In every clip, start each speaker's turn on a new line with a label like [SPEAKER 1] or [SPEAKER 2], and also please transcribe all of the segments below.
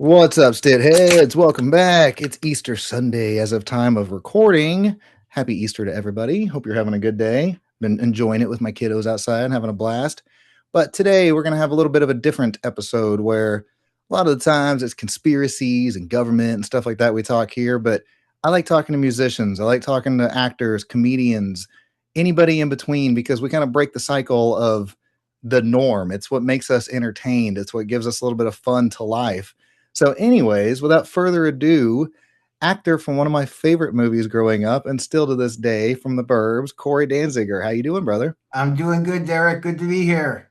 [SPEAKER 1] What's up, Stitt-Heads? Welcome back. It's Easter Sunday as of time of recording. Happy Easter to everybody. Hope you're having a good day. Been enjoying it with my kiddos outside and having a blast. But today we're going to have a little bit of a different episode where a lot of the times it's conspiracies and government and stuff like that we talk here. But I like talking to musicians. I like talking to actors, comedians, anybody in between because we kind of break the cycle of the norm. It's what makes us entertained. It's what gives us a little bit of fun to life. So, anyways, without further ado, actor from one of my favorite movies growing up and still to this day from the Burbs, Cory Danziger. How you doing, brother?
[SPEAKER 2] I'm doing good, Derek. Good to be here.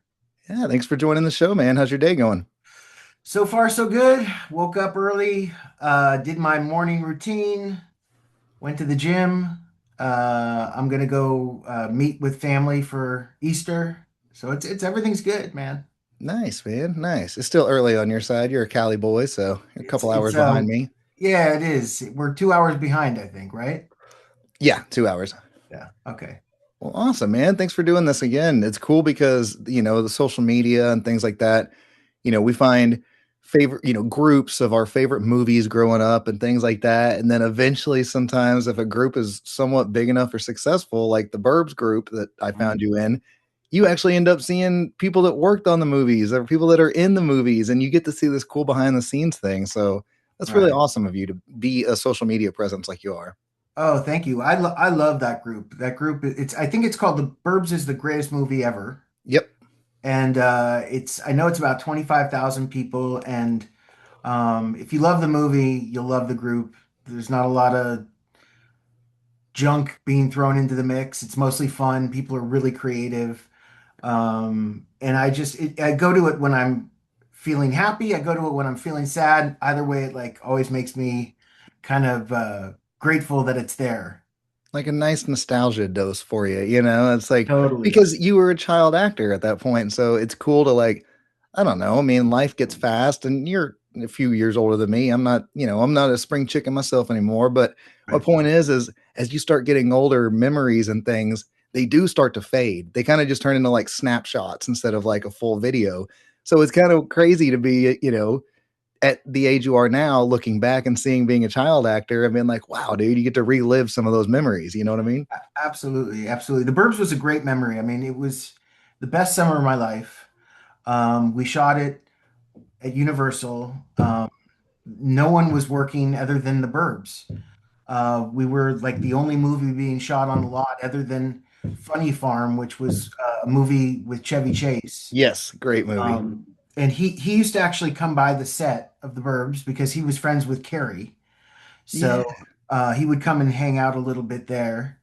[SPEAKER 1] Yeah, thanks for joining the show, man. How's your day going?
[SPEAKER 2] So far, so good. Woke up early, did my morning routine, went to the gym. I'm gonna go meet with family for Easter. So it's everything's good, man.
[SPEAKER 1] Nice, man. Nice. It's still early on your side. You're a Cali boy, so you're a
[SPEAKER 2] It's
[SPEAKER 1] couple
[SPEAKER 2] it's
[SPEAKER 1] hours behind me.
[SPEAKER 2] yeah, it is. We're 2 hours behind, I think, right?
[SPEAKER 1] Yeah, 2 hours.
[SPEAKER 2] Yeah. Okay.
[SPEAKER 1] Well, awesome, man. Thanks for doing this again. It's cool because, the social media and things like that, we find favorite, groups of our favorite movies growing up and things like that. And then eventually, sometimes if a group is somewhat big enough or successful, like the Burbs group that I found you in, you actually end up seeing people that worked on the movies or people that are in the movies, and you get to see this cool behind the scenes thing. So that's really
[SPEAKER 2] Right.
[SPEAKER 1] awesome of you to be a social media presence like you are.
[SPEAKER 2] Oh, thank you. I love that group. That group. It's I think it's called The Burbs is the greatest movie ever.
[SPEAKER 1] Yep.
[SPEAKER 2] And it's I know it's about 25,000 people, and if you love the movie, you'll love the group. There's not a lot of junk being thrown into the mix. It's mostly fun. People are really creative. And I go to it when I'm feeling happy. I go to it when I'm feeling sad. Either way, it like always makes me kind of grateful that it's there.
[SPEAKER 1] Like a nice nostalgia dose for you, It's like
[SPEAKER 2] Totally.
[SPEAKER 1] because you were a child actor at that point, so it's cool to like, I don't know. I mean, life gets fast, and you're a few years older than me. I'm not a spring chicken myself anymore. But my
[SPEAKER 2] Right.
[SPEAKER 1] point is as you start getting older, memories and things they do start to fade. They kind of just turn into like snapshots instead of like a full video. So it's kind of crazy to be, at the age you are now, looking back and seeing being a child actor and being like, wow, dude, you get to relive some of those memories. You know what I mean?
[SPEAKER 2] Absolutely, absolutely. The Burbs was a great memory. I mean, it was the best summer of my life. We shot it at Universal. No one was working other than the Burbs. We were like the only movie being shot on the lot other than Funny Farm, which was a movie with Chevy Chase.
[SPEAKER 1] Yes, great movie.
[SPEAKER 2] And he used to actually come by the set of the Burbs because he was friends with Carrie.
[SPEAKER 1] Yeah.
[SPEAKER 2] So he would come and hang out a little bit there.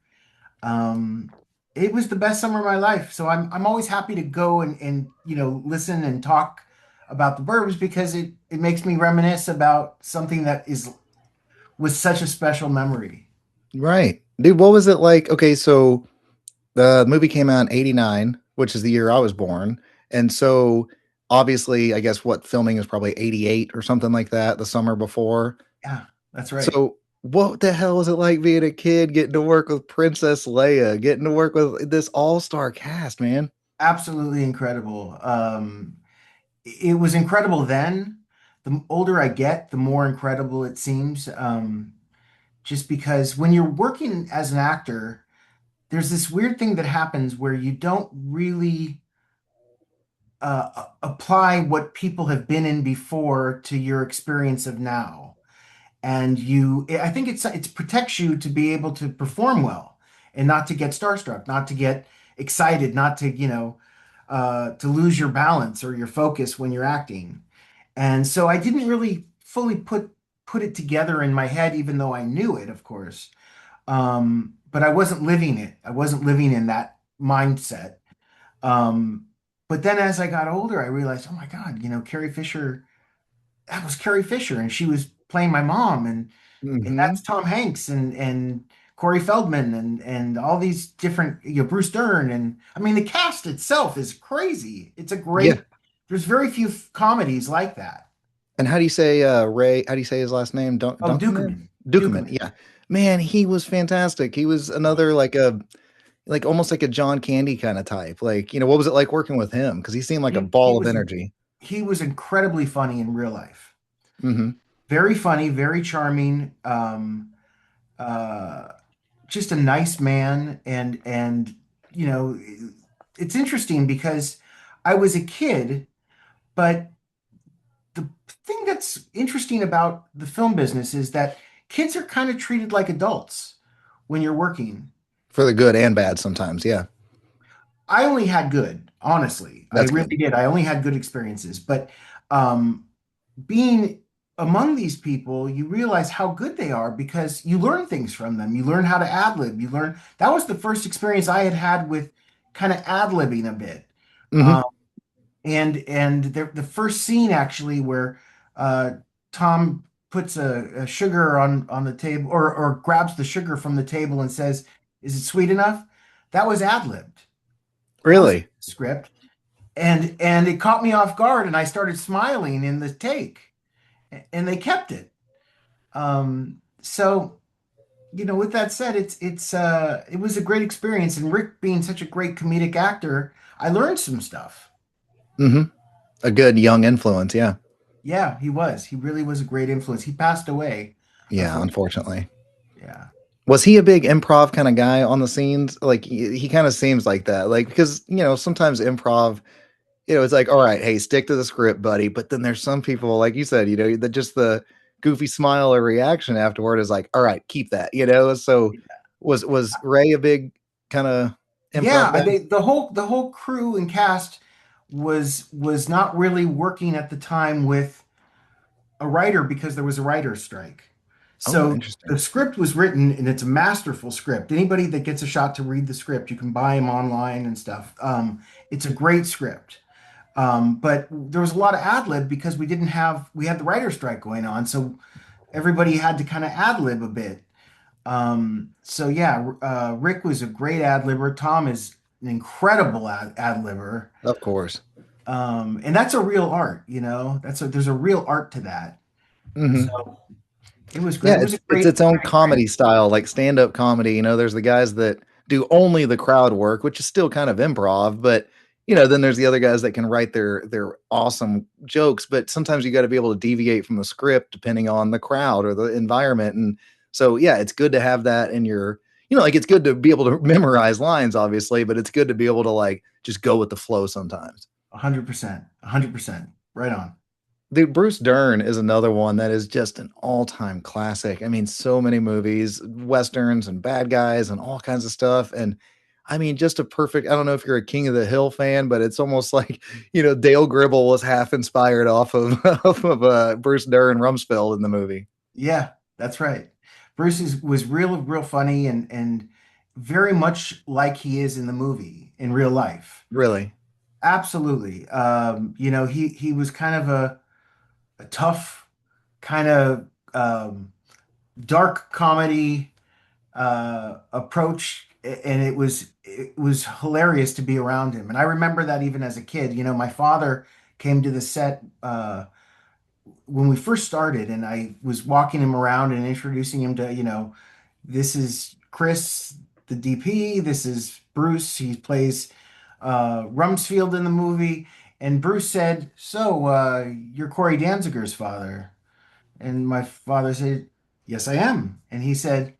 [SPEAKER 2] Um, it was the best summer of my life. So I'm always happy to go and listen and talk about the Burbs because it makes me reminisce about something that is was such a special memory.
[SPEAKER 1] Right. Dude, what was it like? Okay, so the movie came out in 89, which is the year I was born. And so obviously, I guess what filming is probably 88 or something like that, the summer before.
[SPEAKER 2] Yeah, that's right.
[SPEAKER 1] So what the hell was it like being a kid getting to work with Princess Leia, getting to work with this all-star cast, man?
[SPEAKER 2] Absolutely incredible. It was incredible then. The older I get, the more incredible it seems. Just because when you're working as an actor, there's this weird thing that happens where you don't really apply what people have been in before to your experience of now. And I think it protects you to be able to perform well and not to get starstruck, not to get excited, not to, to lose your balance or your focus when you're acting. And so I didn't really fully put it together in my head, even though I knew it, of course. But I wasn't living it. I wasn't living in that mindset. Um, but then as I got older, I realized, oh my God, Carrie Fisher, that was Carrie Fisher, and she was playing my mom, and
[SPEAKER 1] Hmm.
[SPEAKER 2] that's Tom Hanks and Corey Feldman and all these different, Bruce Dern, and I mean the cast itself is crazy. It's a
[SPEAKER 1] Yeah.
[SPEAKER 2] great. There's very few comedies like that.
[SPEAKER 1] And how do you say Ray? How do you say his last name?
[SPEAKER 2] Oh,
[SPEAKER 1] Dunkerman?
[SPEAKER 2] Dukeman,
[SPEAKER 1] Dukeman.
[SPEAKER 2] Dukeman.
[SPEAKER 1] Yeah. Man, he was fantastic. He was another like almost like a John Candy kind of type. Like, what was it like working with him? Because he seemed like a
[SPEAKER 2] He
[SPEAKER 1] ball of
[SPEAKER 2] was
[SPEAKER 1] energy.
[SPEAKER 2] he was incredibly funny in real life.
[SPEAKER 1] Hmm.
[SPEAKER 2] Very funny, very charming, uh, just a nice man. And you know, it's interesting because I was a kid, but the thing that's interesting about the film business is that kids are kind of treated like adults when you're working.
[SPEAKER 1] For the good and bad sometimes. Yeah,
[SPEAKER 2] I only had good, honestly. I
[SPEAKER 1] that's
[SPEAKER 2] really
[SPEAKER 1] good.
[SPEAKER 2] did. I only had good experiences. But um, being among these people, you realize how good they are because you learn things from them. You learn how to ad lib. You learn that was the first experience I had had with kind of ad libbing a bit. Um,
[SPEAKER 1] Hmm.
[SPEAKER 2] and the first scene actually where uh, Tom puts a sugar on the table or grabs the sugar from the table and says, "Is it sweet enough?" That was ad libbed. That was
[SPEAKER 1] Really,
[SPEAKER 2] script, and it caught me off guard, and I started smiling in the take, and they kept it. So with that said, it was a great experience, and Rick being such a great comedic actor, I learned some stuff.
[SPEAKER 1] hmm, a good young influence. Yeah,
[SPEAKER 2] Yeah, he was. He really was a great influence. He passed away,
[SPEAKER 1] yeah.
[SPEAKER 2] unfortunately.
[SPEAKER 1] Unfortunately,
[SPEAKER 2] Yeah.
[SPEAKER 1] was he a big improv kind of guy on the scenes? Like he kind of seems like that. Like because sometimes improv, it's like, all right, hey, stick to the script, buddy. But then there's some people, like you said, that just the goofy smile or reaction afterward is like, all right, keep that. So was Ray a big kind of
[SPEAKER 2] Yeah,
[SPEAKER 1] improv guy?
[SPEAKER 2] the whole crew and cast was not really working at the time with a writer because there was a writer's strike.
[SPEAKER 1] Oh,
[SPEAKER 2] So
[SPEAKER 1] interesting.
[SPEAKER 2] the script was written and it's a masterful script. Anybody that gets a shot to read the script, you can buy them online and stuff. It's a great script. But there was a lot of ad lib because we had the writer's strike going on. So everybody had to kind of ad lib a bit. So yeah, Rick was a great ad libber. Tom is an incredible ad libber.
[SPEAKER 1] Of course.
[SPEAKER 2] And that's a real art, there's a real art to that.
[SPEAKER 1] Hmm.
[SPEAKER 2] So it was great.
[SPEAKER 1] Yeah,
[SPEAKER 2] It was a
[SPEAKER 1] it's
[SPEAKER 2] great,
[SPEAKER 1] its own
[SPEAKER 2] great experience.
[SPEAKER 1] comedy style, like stand-up comedy. There's the guys that do only the crowd work, which is still kind of improv, but then there's the other guys that can write their awesome jokes, but sometimes you got to be able to deviate from the script depending on the crowd or the environment. And so yeah, it's good to have that in your, like it's good to be able to memorize lines, obviously, but it's good to be able to like just go with the flow sometimes.
[SPEAKER 2] 100%, 100%. Right on.
[SPEAKER 1] Dude, Bruce Dern is another one that is just an all-time classic. I mean, so many movies, westerns and bad guys and all kinds of stuff. And I mean, just a perfect, I don't know if you're a King of the Hill fan, but it's almost like, Dale Gribble was half inspired off of Bruce Dern Rumsfeld in the movie.
[SPEAKER 2] Yeah, that's right. Was real funny and very much like he is in the movie in real life.
[SPEAKER 1] Really.
[SPEAKER 2] Absolutely. He was kind of a tough, kind of dark comedy approach, and it was hilarious to be around him. And I remember that even as a kid. My father came to the set when we first started, and I was walking him around and introducing him to, this is Chris, the DP. This is Bruce. He plays Rumsfeld in the movie. And Bruce said, "So, you're Cory Danziger's father?" And my father said, "Yes, I am." And he said,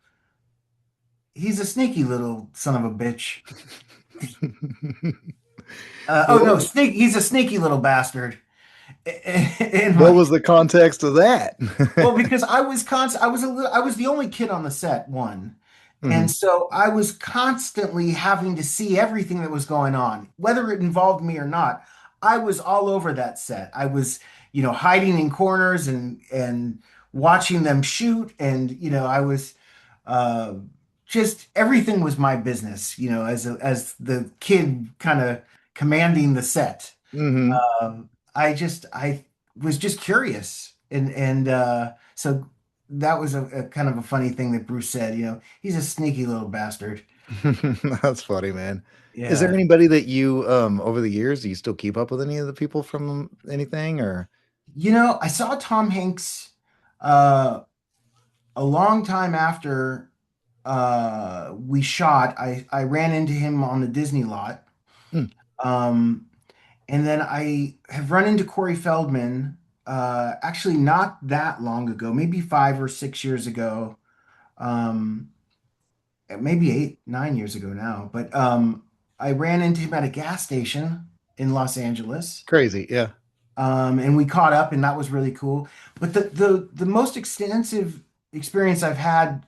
[SPEAKER 2] "He's a sneaky little son of a bitch." Oh no,
[SPEAKER 1] what,
[SPEAKER 2] he's a sneaky little bastard. And
[SPEAKER 1] what
[SPEAKER 2] my
[SPEAKER 1] was the context of that?
[SPEAKER 2] Well, because I was the only kid on the set, one. And
[SPEAKER 1] Hmm.
[SPEAKER 2] so I was constantly having to see everything that was going on, whether it involved me or not. I was all over that set. I was, hiding in corners and watching them shoot, and I was uh, just everything was my business, as the kid kind of commanding the set.
[SPEAKER 1] Hmm.
[SPEAKER 2] I was just curious, and so that was a kind of a funny thing that Bruce said. He's a sneaky little bastard.
[SPEAKER 1] That's funny, man. Is there
[SPEAKER 2] Yeah.
[SPEAKER 1] anybody that you over the years, do you still keep up with any of the people from anything or
[SPEAKER 2] I saw Tom Hanks uh, a long time after we shot. I ran into him on the Disney lot.
[SPEAKER 1] Hmm.
[SPEAKER 2] Um, and then I have run into Corey Feldman actually not that long ago, maybe 5 or 6 years ago, um, maybe 8, 9 years ago now. But I ran into him at a gas station in Los Angeles,
[SPEAKER 1] Crazy. Yeah.
[SPEAKER 2] and we caught up, and that was really cool. But the most extensive experience I've had,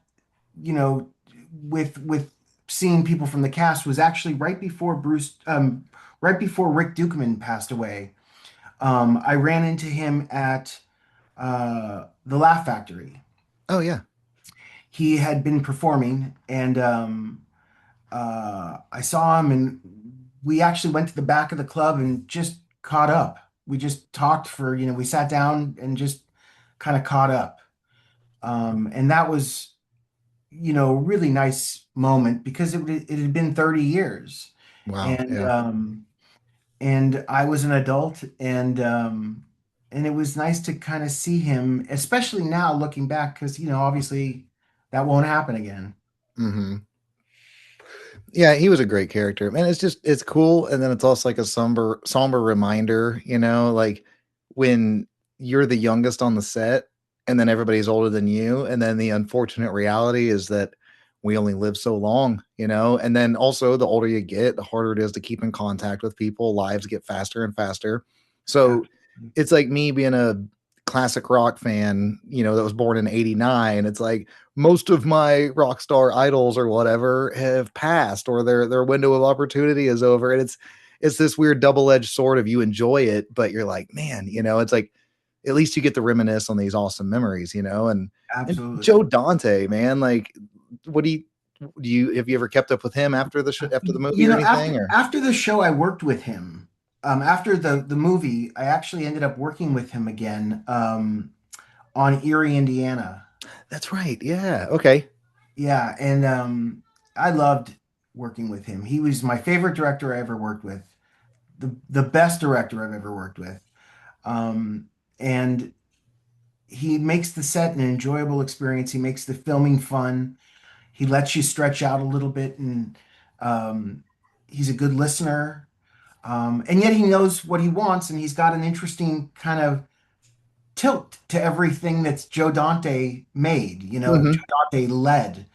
[SPEAKER 2] you know, with seeing people from the cast was actually right before Rick Dukeman passed away. I ran into him at the Laugh Factory.
[SPEAKER 1] Oh yeah.
[SPEAKER 2] He had been performing, and I saw him, and we actually went to the back of the club and just caught up. We just talked for, we sat down and just kind of caught up. And that was, a really nice moment because it had been 30 years.
[SPEAKER 1] Wow.
[SPEAKER 2] And
[SPEAKER 1] Yeah.
[SPEAKER 2] I was an adult, and it was nice to kind of see him, especially now looking back, because obviously that won't happen again.
[SPEAKER 1] Hmm. Yeah, he was a great character. Man, it's cool, and then it's also like a somber reminder, like when you're the youngest on the set and then everybody's older than you, and then the unfortunate reality is that we only live so long, and then also the older you get, the harder it is to keep in contact with people, lives get faster and faster. So
[SPEAKER 2] Absolutely.
[SPEAKER 1] it's like me being a classic rock fan, that was born in 89. It's like most of my rock star idols or whatever have passed, or their window of opportunity is over, and it's this weird double-edged sword of you enjoy it, but you're like, man, it's like at least you get to reminisce on these awesome memories, and
[SPEAKER 2] Absolutely.
[SPEAKER 1] Joe Dante, man, like what do you have you ever kept up with him after after the movie or anything, or
[SPEAKER 2] After the show, I worked with him. After the movie, I actually ended up working with him again, on Eerie, Indiana.
[SPEAKER 1] that's right, yeah, okay.
[SPEAKER 2] Yeah, and I loved working with him. He was my favorite director I ever worked with, the best director I've ever worked with. And he makes the set an enjoyable experience. He makes the filming fun. He lets you stretch out a little bit, and um, he's a good listener. And yet he knows what he wants, and he's got an interesting kind of tilt to everything that's Joe Dante made,
[SPEAKER 1] Hmm.
[SPEAKER 2] Joe Dante led.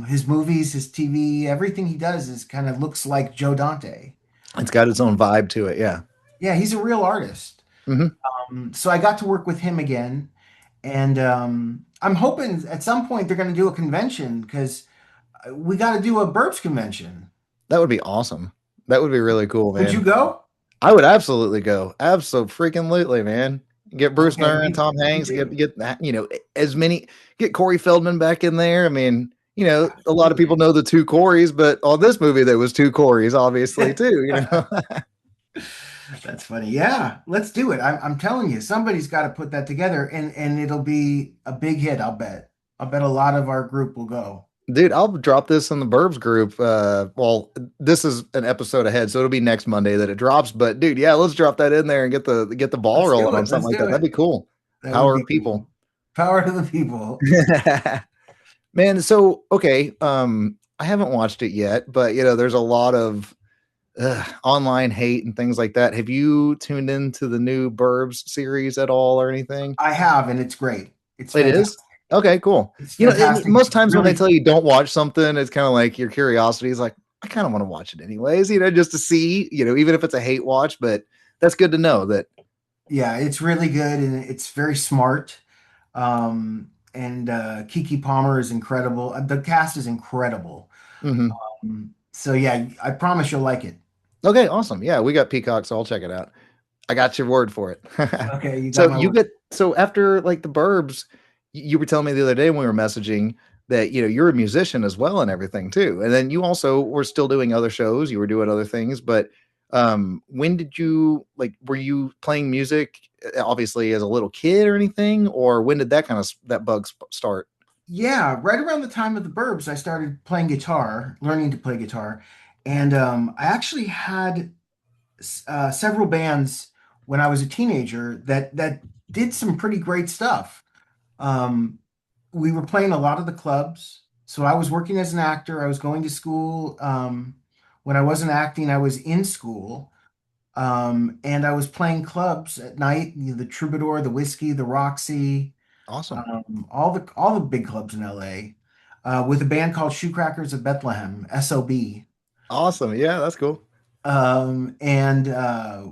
[SPEAKER 2] His movies, his TV, everything he does is kind of looks like Joe Dante.
[SPEAKER 1] It's got its own vibe to it, yeah.
[SPEAKER 2] Yeah, he's a real artist.
[SPEAKER 1] Hmm.
[SPEAKER 2] So I got to work with him again, and I'm hoping at some point they're going to do a convention because we got to do a Burbs convention.
[SPEAKER 1] That would be awesome. That would be really cool,
[SPEAKER 2] Would you
[SPEAKER 1] man.
[SPEAKER 2] go?
[SPEAKER 1] I would absolutely go. Absolutely, man. Get Bruce
[SPEAKER 2] Okay,
[SPEAKER 1] Dern and Tom
[SPEAKER 2] me
[SPEAKER 1] Hanks. Get
[SPEAKER 2] too.
[SPEAKER 1] get that, as many. Get Corey Feldman back in there. I mean, a lot of people
[SPEAKER 2] Absolutely.
[SPEAKER 1] know the two Corys, but on this movie there was two Corys, obviously too.
[SPEAKER 2] That's funny. Yeah, let's do it. I'm telling you, somebody's got to put that together, and it'll be a big hit. I'll bet a lot of our group will go.
[SPEAKER 1] Dude, I'll drop this in the Burbs group. Well, this is an episode ahead, so it'll be next Monday that it drops. But dude, yeah, let's drop that in there and get the ball
[SPEAKER 2] Let's
[SPEAKER 1] rolling
[SPEAKER 2] do
[SPEAKER 1] on
[SPEAKER 2] it.
[SPEAKER 1] something
[SPEAKER 2] Let's
[SPEAKER 1] like
[SPEAKER 2] do
[SPEAKER 1] that. That'd
[SPEAKER 2] it.
[SPEAKER 1] be cool.
[SPEAKER 2] That would
[SPEAKER 1] Power
[SPEAKER 2] be
[SPEAKER 1] of people.
[SPEAKER 2] cool. Power to the people.
[SPEAKER 1] Man, so okay, I haven't watched it yet, but there's a lot of online hate and things like that. Have you tuned into the new Burbs series at all or anything?
[SPEAKER 2] I have, and it's great. It's
[SPEAKER 1] It is?
[SPEAKER 2] fantastic.
[SPEAKER 1] Okay, cool.
[SPEAKER 2] It's
[SPEAKER 1] And
[SPEAKER 2] fantastic.
[SPEAKER 1] most
[SPEAKER 2] It's
[SPEAKER 1] times when they
[SPEAKER 2] really,
[SPEAKER 1] tell you don't watch something, it's kind of like your curiosity is like, I kind of want to watch it anyways, just to see, even if it's a hate watch, but that's good to know that.
[SPEAKER 2] yeah, it's really good, and it's very smart. And Kiki Palmer is incredible. The cast is incredible.
[SPEAKER 1] Mhm.
[SPEAKER 2] So yeah, I promise you'll like it.
[SPEAKER 1] Okay, awesome. Yeah, we got Peacock, so I'll check it out. I got your word for it.
[SPEAKER 2] Okay, you got
[SPEAKER 1] So
[SPEAKER 2] my
[SPEAKER 1] you
[SPEAKER 2] word.
[SPEAKER 1] get so after like the Burbs, you were telling me the other day when we were messaging that you're a musician as well and everything too. And then you also were still doing other shows, you were doing other things, but when did you like were you playing music obviously as a little kid or anything, or when did that bug start?
[SPEAKER 2] Yeah, right around the time of the Burbs, I started playing guitar, learning to play guitar, and I actually had several bands when I was a teenager that did some pretty great stuff. Um, we were playing a lot of the clubs, so I was working as an actor. I was going to school. When I wasn't acting, I was in school. And I was playing clubs at night, the Troubadour, the Whiskey, the Roxy,
[SPEAKER 1] Awesome.
[SPEAKER 2] all the big clubs in LA, with a band called Shoecrackers of Bethlehem, SOB.
[SPEAKER 1] Awesome. Yeah, that's cool.
[SPEAKER 2] And I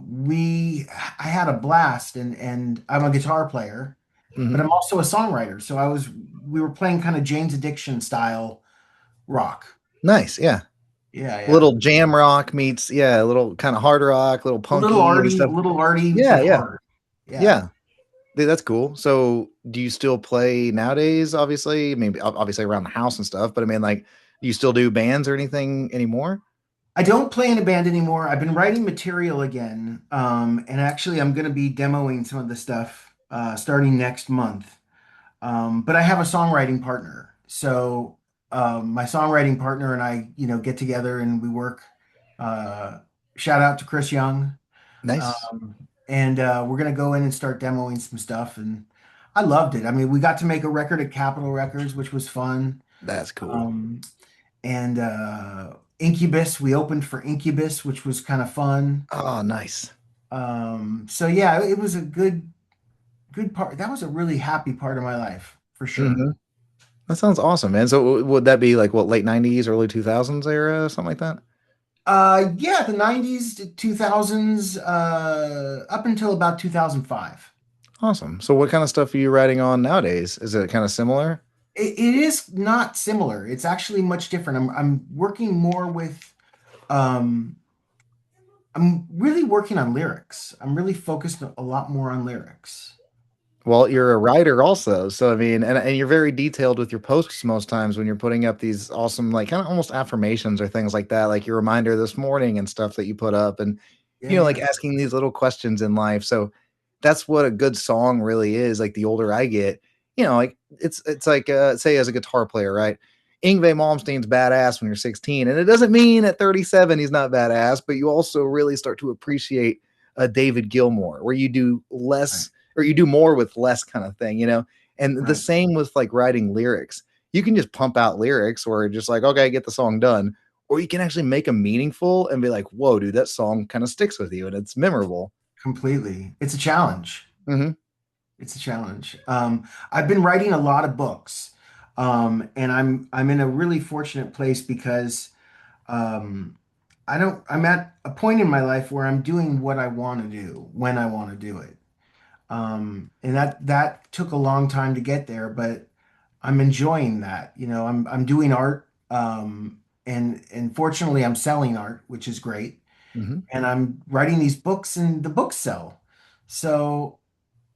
[SPEAKER 2] had a blast, and I'm a guitar player, but
[SPEAKER 1] Hmm.
[SPEAKER 2] I'm also a songwriter. So we were playing kind of Jane's Addiction style rock.
[SPEAKER 1] Nice. Yeah.
[SPEAKER 2] Yeah, yeah.
[SPEAKER 1] Little jam rock meets, yeah, a little kind of hard rock, little punky and
[SPEAKER 2] A
[SPEAKER 1] stuff.
[SPEAKER 2] little arty,
[SPEAKER 1] Yeah,
[SPEAKER 2] but
[SPEAKER 1] yeah,
[SPEAKER 2] hard. Yeah.
[SPEAKER 1] yeah. That's cool. So, do you still play nowadays? Obviously, I mean, obviously around the house and stuff. But I mean, like, do you still do bands or anything anymore?
[SPEAKER 2] I don't play in a band anymore. I've been writing material again. And actually I'm going to be demoing some of the stuff starting next month. But I have a songwriting partner. So my songwriting partner and I, get together and we work. Uh, Shout out to Chris Young.
[SPEAKER 1] Nice.
[SPEAKER 2] Um, and we're going to go in and start demoing some stuff. And I loved it. I mean, we got to make a record at Capitol Records, which was fun.
[SPEAKER 1] That's cool.
[SPEAKER 2] Um, and Incubus, we opened for Incubus, which was kind of fun.
[SPEAKER 1] Oh, nice.
[SPEAKER 2] So yeah, it was a good part. That was a really happy part of my life for sure.
[SPEAKER 1] Hmm. That sounds awesome, man. So, would that be like what, late '90s, early 2000s era, something like that?
[SPEAKER 2] Yeah, the 90s to 2000s, up until about 2005.
[SPEAKER 1] Awesome. So, what kind of stuff are you writing on nowadays? Is it kind of similar?
[SPEAKER 2] It is not similar. It's actually much different. I'm working more with um I'm really working on lyrics. I'm really focused a lot more on lyrics.
[SPEAKER 1] Well, you're a writer also. So I mean, and you're very detailed with your posts most times when you're putting up these awesome, like kind of almost affirmations or things like that, like your reminder this morning and stuff that you put up and
[SPEAKER 2] Yeah,
[SPEAKER 1] like
[SPEAKER 2] yeah,
[SPEAKER 1] asking these little questions in life. So that's what a good song really is. Like the older I get, like it's like say as a guitar player, right? Yngwie Malmsteen's badass when you're 16, and it doesn't mean at 37 he's not badass, but you also really start to appreciate David Gilmour, where you do
[SPEAKER 2] right,
[SPEAKER 1] less or you do more with less kind of thing. And the
[SPEAKER 2] right.
[SPEAKER 1] same with like writing lyrics. You can just pump out lyrics or just like, okay, get the song done. Or you can actually make them meaningful and be like, whoa, dude, that song kind of sticks with you and it's memorable.
[SPEAKER 2] Completely. It's a challenge.
[SPEAKER 1] Hmm.
[SPEAKER 2] It's a challenge. I've been writing a lot of books, and I'm in a really fortunate place because um, I'm at a point in my life where I'm doing what I want to do when I want to do it. And that took a long time to get there, but I'm enjoying that. I'm doing art, and fortunately, I'm selling art, which is great.
[SPEAKER 1] Hmm.
[SPEAKER 2] And I'm writing these books, and the books sell. So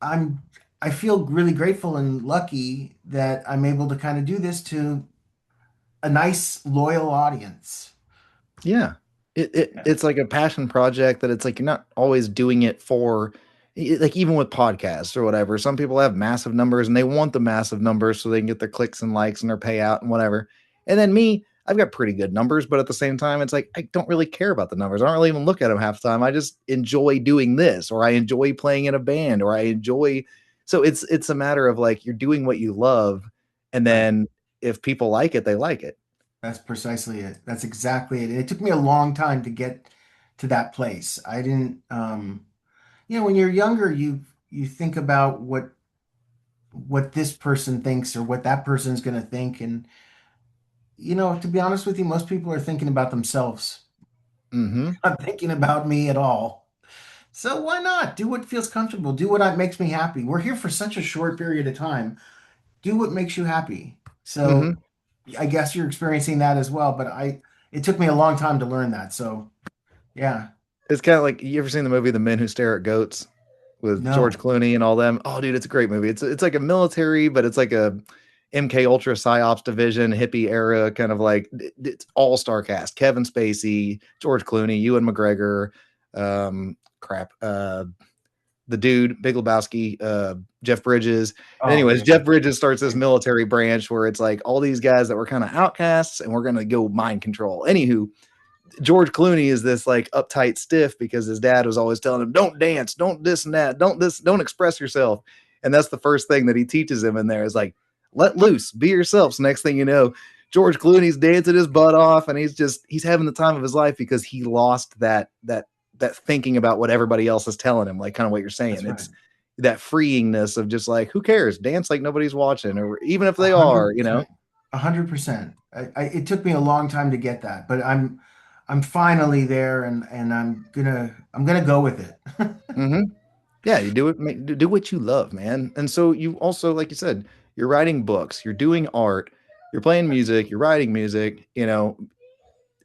[SPEAKER 2] I'm I feel really grateful and lucky that I'm able to kind of do this to a nice, loyal audience.
[SPEAKER 1] Yeah.
[SPEAKER 2] Yeah,
[SPEAKER 1] It's like a passion project that it's like you're not always doing it for like even with podcasts or whatever. Some people have massive numbers and they want the massive numbers so they can get their clicks and likes and their payout and whatever. And then me, I've got pretty good numbers, but at the same time, it's like I don't really care about the numbers. I don't really even look at them half the time. I just enjoy doing this, or I enjoy playing in a band, or I enjoy. So it's a matter of like you're doing what you love, and
[SPEAKER 2] right.
[SPEAKER 1] then if people like it, they like it.
[SPEAKER 2] That's precisely it. That's exactly it. And it took me a long time to get to that place. I didn't, when you're younger, you think about what this person thinks or what that person's going to think. And, to be honest with you, most people are thinking about themselves,
[SPEAKER 1] Hmm.
[SPEAKER 2] not thinking about me at all. So why not? Do what feels comfortable. Do what makes me happy. We're here for such a short period of time. Do what makes you happy. So
[SPEAKER 1] Hmm.
[SPEAKER 2] I guess you're experiencing that as well, but it took me a long time to learn that. So yeah,
[SPEAKER 1] It's kind of like you ever seen the movie The Men Who Stare at Goats with George
[SPEAKER 2] no,
[SPEAKER 1] Clooney and all them? Oh, dude, it's a great movie. It's like a military, but it's like a MK Ultra psyops division hippie era kind of like it's all star cast: Kevin Spacey, George Clooney, Ewan McGregor, crap, the dude Big Lebowski, Jeff Bridges. And
[SPEAKER 2] oh
[SPEAKER 1] anyways,
[SPEAKER 2] yeah,
[SPEAKER 1] Jeff Bridges starts this military branch where it's like all these guys that were kind of outcasts, and we're gonna go mind control. Anywho, George Clooney is this like uptight stiff because his dad was always telling him, don't dance, don't this and that, don't express yourself. And that's the first thing that he teaches him in there is like, let loose, be yourself. So next thing you know, George Clooney's dancing his butt off and he's having the time of his life because he lost that that thinking about what everybody else is telling him, like kind of what you're saying.
[SPEAKER 2] That's right.
[SPEAKER 1] It's that freeingness of just like, who cares? Dance like nobody's watching, or even if
[SPEAKER 2] A
[SPEAKER 1] they
[SPEAKER 2] hundred
[SPEAKER 1] are, you
[SPEAKER 2] percent.
[SPEAKER 1] know.
[SPEAKER 2] 100%. It took me a long time to get that, but I'm finally there, and I'm gonna go with it.
[SPEAKER 1] Hmm. Yeah, you do it. Do what you love, man. And so you also, like you said, you're writing books, you're doing art, you're playing music, you're writing music. You know,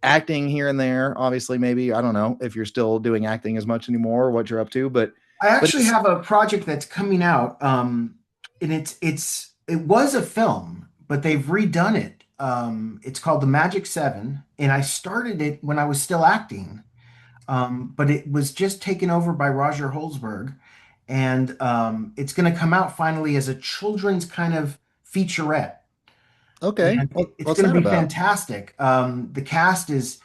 [SPEAKER 1] acting here and there. Obviously, maybe I don't know if you're still doing acting as much anymore, or what you're up to,
[SPEAKER 2] I
[SPEAKER 1] but
[SPEAKER 2] actually
[SPEAKER 1] it's
[SPEAKER 2] have a project that's coming out, and it was a film, but they've redone it. It's called The Magic Seven, and I started it when I was still acting, but it was just taken over by Roger Holzberg, and it's going to come out finally as a children's kind of featurette,
[SPEAKER 1] okay.
[SPEAKER 2] and it's
[SPEAKER 1] What's
[SPEAKER 2] going to
[SPEAKER 1] that
[SPEAKER 2] be
[SPEAKER 1] about?
[SPEAKER 2] fantastic. The cast is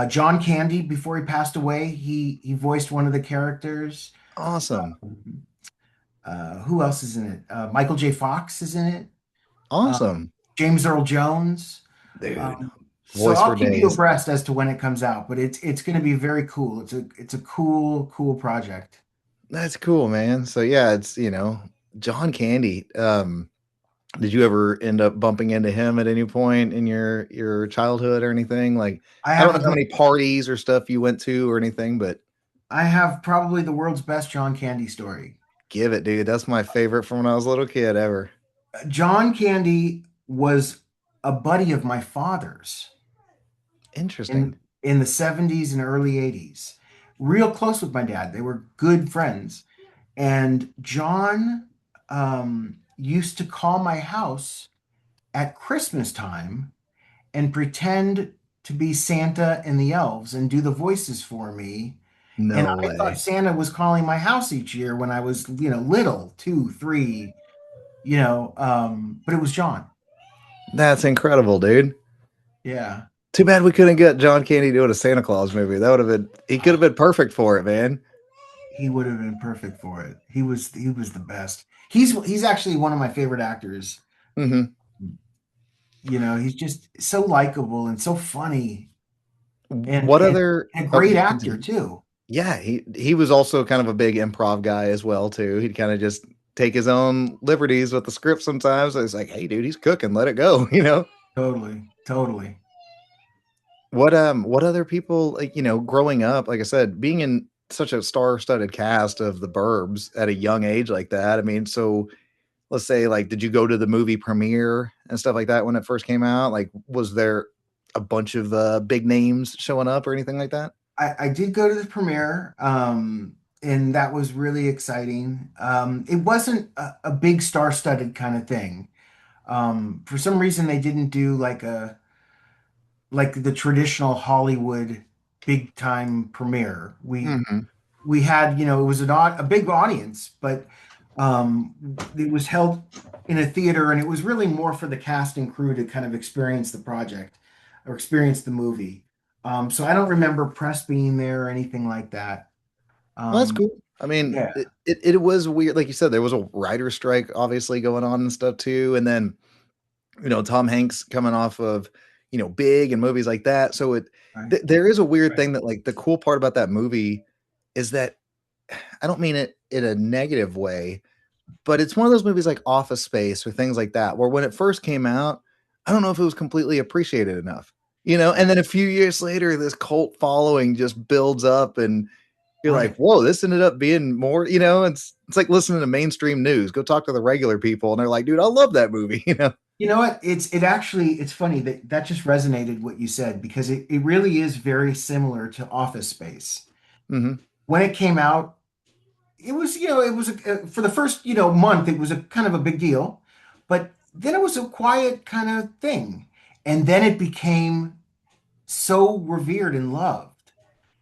[SPEAKER 2] John Candy. Before he passed away, he voiced one of the characters.
[SPEAKER 1] Awesome,
[SPEAKER 2] Who else is in it? Michael J. Fox is in it. Um,
[SPEAKER 1] awesome,
[SPEAKER 2] James Earl Jones.
[SPEAKER 1] dude.
[SPEAKER 2] So
[SPEAKER 1] Voice
[SPEAKER 2] I'll
[SPEAKER 1] for
[SPEAKER 2] keep you
[SPEAKER 1] days.
[SPEAKER 2] abreast as to when it comes out, but it's going to be very cool. It's a cool project.
[SPEAKER 1] That's cool, man. So yeah, it's John Candy. Did you ever end up bumping into him at any point in your childhood or anything? Like,
[SPEAKER 2] I
[SPEAKER 1] I don't
[SPEAKER 2] have
[SPEAKER 1] know how
[SPEAKER 2] the
[SPEAKER 1] many parties or stuff you went to or anything, but
[SPEAKER 2] I have probably the world's best John Candy story.
[SPEAKER 1] give it, dude. That's my favorite from when I was a little kid ever.
[SPEAKER 2] John Candy was a buddy of my father's
[SPEAKER 1] Interesting.
[SPEAKER 2] in the 70s and early 80s. Real close with my dad. They were good friends. And John used to call my house at Christmas time and pretend to be Santa and the elves and do the voices for me. And
[SPEAKER 1] No
[SPEAKER 2] I thought
[SPEAKER 1] way.
[SPEAKER 2] Santa was calling my house each year when I was, little, 2, 3, but it was John.
[SPEAKER 1] That's incredible, dude.
[SPEAKER 2] Yeah,
[SPEAKER 1] Too bad we couldn't get John Candy doing a Santa Claus movie. That would have been he could have been perfect for it, man.
[SPEAKER 2] he would have been perfect for it. He was the best. He's actually one of my favorite actors.
[SPEAKER 1] Hmm.
[SPEAKER 2] He's just so likable and so funny and
[SPEAKER 1] What other
[SPEAKER 2] a
[SPEAKER 1] oh,
[SPEAKER 2] great actor
[SPEAKER 1] continue.
[SPEAKER 2] too.
[SPEAKER 1] Yeah, he was also kind of a big improv guy as well too. He'd kind of just take his own liberties with the script sometimes. It's like, hey, dude, he's cooking, let it go.
[SPEAKER 2] Totally, totally.
[SPEAKER 1] What other people like, growing up, like I said, being in such a star-studded cast of the Burbs at a young age like that. I mean, so let's say like, did you go to the movie premiere and stuff like that when it first came out? Like, was there a bunch of big names showing up or anything like that?
[SPEAKER 2] I did go to the premiere, and that was really exciting. It wasn't a big star-studded kind of thing. For some reason, they didn't do like the traditional Hollywood big time premiere.
[SPEAKER 1] Hmm.
[SPEAKER 2] We had, it was a big audience, but it was held in a theater, and it was really more for the cast and crew to kind of experience the project or experience the movie. So I don't remember press being there or anything like that.
[SPEAKER 1] Well, that's
[SPEAKER 2] Um,
[SPEAKER 1] cool. I mean,
[SPEAKER 2] yeah,
[SPEAKER 1] it was weird. Like you said, there was a writer strike obviously going on and stuff too. And then, Tom Hanks coming off of, Big and movies like that. So
[SPEAKER 2] right,
[SPEAKER 1] there is a weird thing that like the cool part about that movie is that I don't mean it in a negative way, but it's one of those movies like Office Space or things like that, where when it first came out, I don't know if it was completely appreciated enough, and then a few years later, this cult following just builds up and you're like,
[SPEAKER 2] right.
[SPEAKER 1] whoa, this ended up being more, it's like listening to mainstream news. Go talk to the regular people, and they're like, dude, I love that movie.
[SPEAKER 2] You know what? It's funny that just resonated what you said because it really is very similar to Office Space.
[SPEAKER 1] Hmm.
[SPEAKER 2] When it came out, for the first, month, it was a kind of a big deal, but then it was a quiet kind of thing. And then it became so revered and loved.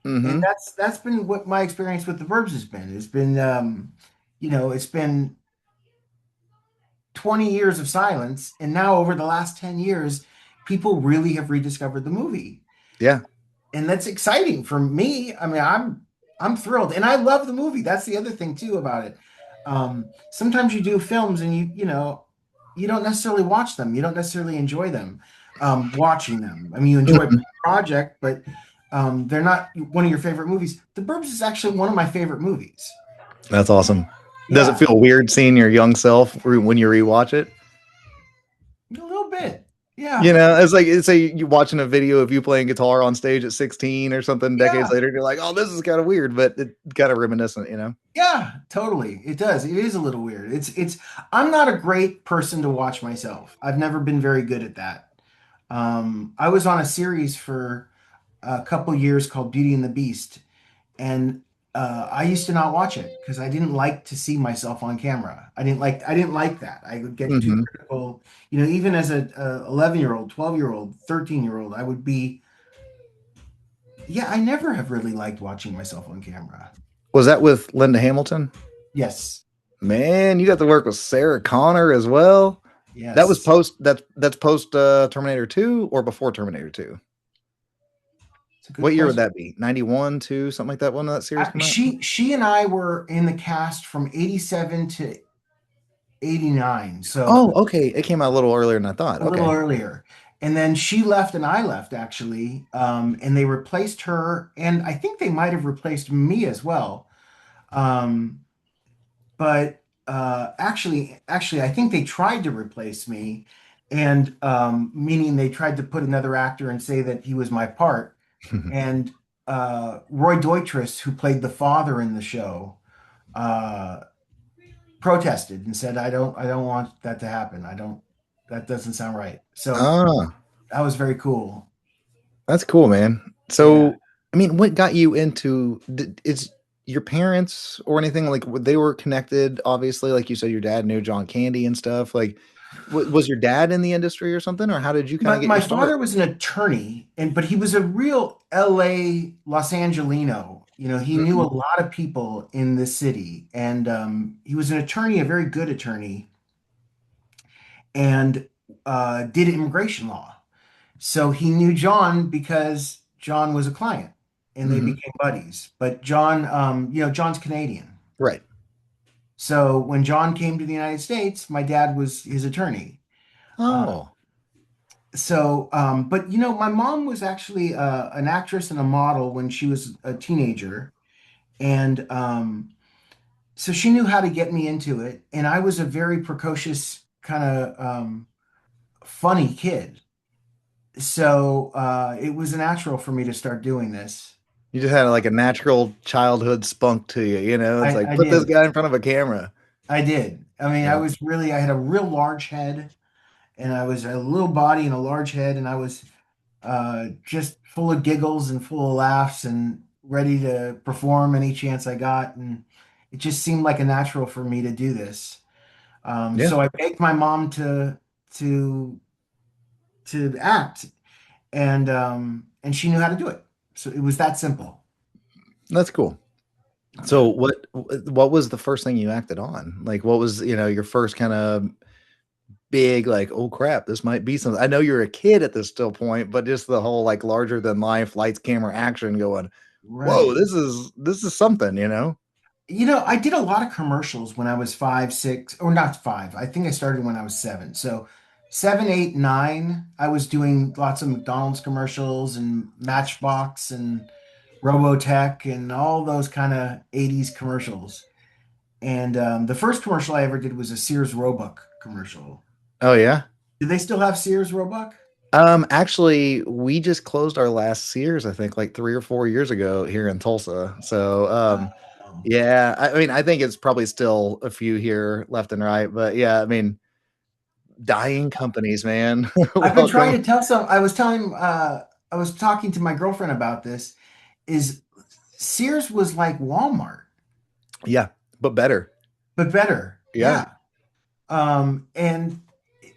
[SPEAKER 2] And
[SPEAKER 1] Hmm.
[SPEAKER 2] that's been what my experience with the Burbs has been. It's been 20 years of silence, and now over the last 10 years, people really have rediscovered the movie.
[SPEAKER 1] Yeah.
[SPEAKER 2] And that's exciting for me. I mean, I'm thrilled, and I love the movie. That's the other thing too about it. Sometimes you do films and you don't necessarily watch them. You don't necessarily enjoy them watching them. I mean, you enjoy the
[SPEAKER 1] Mhm.
[SPEAKER 2] project, but they're not one of your favorite movies. The Burbs is actually one of my favorite movies.
[SPEAKER 1] That's awesome. Does it
[SPEAKER 2] Yeah,
[SPEAKER 1] feel weird seeing your young self when you rewatch it?
[SPEAKER 2] a little bit.
[SPEAKER 1] You
[SPEAKER 2] Yeah,
[SPEAKER 1] know, it's like say you watching a video of you playing guitar on stage at 16 or something decades
[SPEAKER 2] yeah,
[SPEAKER 1] later, you're like, oh, this is kind of weird, but it kind of reminiscent, you know?
[SPEAKER 2] yeah, totally. It does. It is a little weird. I'm not a great person to watch myself. I've never been very good at that. I was on a series for a couple years called Beauty and the Beast, and I used to not watch it because I didn't like to see myself on camera. I didn't like that. I would get too
[SPEAKER 1] Hmm.
[SPEAKER 2] critical. You know, even as a 11-year-old, 12-year-old, 13-year-old, I would be, yeah, I never have really liked watching myself on camera.
[SPEAKER 1] Was that with Linda Hamilton?
[SPEAKER 2] Yes.
[SPEAKER 1] Man, you got to work with Sarah Connor as well. That was
[SPEAKER 2] Yes.
[SPEAKER 1] that's post Terminator 2 or before Terminator 2?
[SPEAKER 2] It's a good
[SPEAKER 1] What year would
[SPEAKER 2] question.
[SPEAKER 1] that be? 91, 2, something like that when that series come out?
[SPEAKER 2] She and I were in the cast from 87 to 89. So
[SPEAKER 1] Oh, okay. It came out a little earlier than I thought.
[SPEAKER 2] a little
[SPEAKER 1] Okay.
[SPEAKER 2] earlier. And then she left and I left actually. And they replaced her. And I think they might have replaced me as well. Um, but actually, I think they tried to replace me, and meaning they tried to put another actor and say that he was my part. And Roy Doitris, who played the father in the show, uh, protested and said, I don't want that to happen. That doesn't sound right." So
[SPEAKER 1] Ah,
[SPEAKER 2] that was very cool.
[SPEAKER 1] that's cool, man.
[SPEAKER 2] Yeah.
[SPEAKER 1] So, I mean, what got you into is your parents or anything like they were connected? Obviously, like you said, your dad knew John Candy and stuff. Like, was your dad in the industry or something, or how did you kind of
[SPEAKER 2] But
[SPEAKER 1] get
[SPEAKER 2] my
[SPEAKER 1] your start?
[SPEAKER 2] father was an attorney, and but he was a real LA Los Angelino. You know, he knew a
[SPEAKER 1] Mhm.
[SPEAKER 2] lot of people in the city, and he was an attorney, a very good attorney, and did immigration law. So he knew John because John was a client, and they
[SPEAKER 1] Mhm.
[SPEAKER 2] became buddies. But John, John's Canadian.
[SPEAKER 1] Right.
[SPEAKER 2] So when John came to the United States, my dad was his attorney. Uh,
[SPEAKER 1] Oh.
[SPEAKER 2] but my mom was actually an actress and a model when she was a teenager, and so she knew how to get me into it. And I was a very precocious kind of funny kid, so it was natural for me to start doing this.
[SPEAKER 1] You just had like a natural childhood spunk to you, you know? It's like
[SPEAKER 2] I
[SPEAKER 1] put this
[SPEAKER 2] did,
[SPEAKER 1] guy in front of a camera.
[SPEAKER 2] I did. I mean,
[SPEAKER 1] Yeah.
[SPEAKER 2] I had a real large head, and I was a little body and a large head, and I was just full of giggles and full of laughs and ready to perform any chance I got. And it just seemed like a natural for me to do this.
[SPEAKER 1] Yeah.
[SPEAKER 2] So I begged my mom to to act, and she knew how to do it. So it was that simple.
[SPEAKER 1] That's cool. So
[SPEAKER 2] Yeah.
[SPEAKER 1] what was the first thing you acted on? Like what was, your first kind of big like, oh crap, this might be something. I know you're a kid at this still point, but just the whole like larger than life lights, camera, action going, whoa,
[SPEAKER 2] Right.
[SPEAKER 1] this is something, you know?
[SPEAKER 2] I did a lot of commercials when I was 5, 6, or not 5. I think I started when I was 7. So 7, 8, 9, I was doing lots of McDonald's commercials and Matchbox and Robotech and all those kind of 80s commercials. And the first commercial I ever did was a Sears Roebuck commercial.
[SPEAKER 1] Oh yeah.
[SPEAKER 2] Do they still have Sears Roebuck?
[SPEAKER 1] Actually, we just closed our last Sears, I think, like 3 or 4 years ago here in Tulsa. So,
[SPEAKER 2] Oh.
[SPEAKER 1] yeah, I mean, I think it's probably still a few here left and right, but yeah, I mean, dying companies, man.
[SPEAKER 2] I've been trying
[SPEAKER 1] Welcome.
[SPEAKER 2] to tell I was talking to my girlfriend about this, is Sears was like Walmart,
[SPEAKER 1] Yeah, but better.
[SPEAKER 2] but better.
[SPEAKER 1] Yeah,
[SPEAKER 2] Yeah. And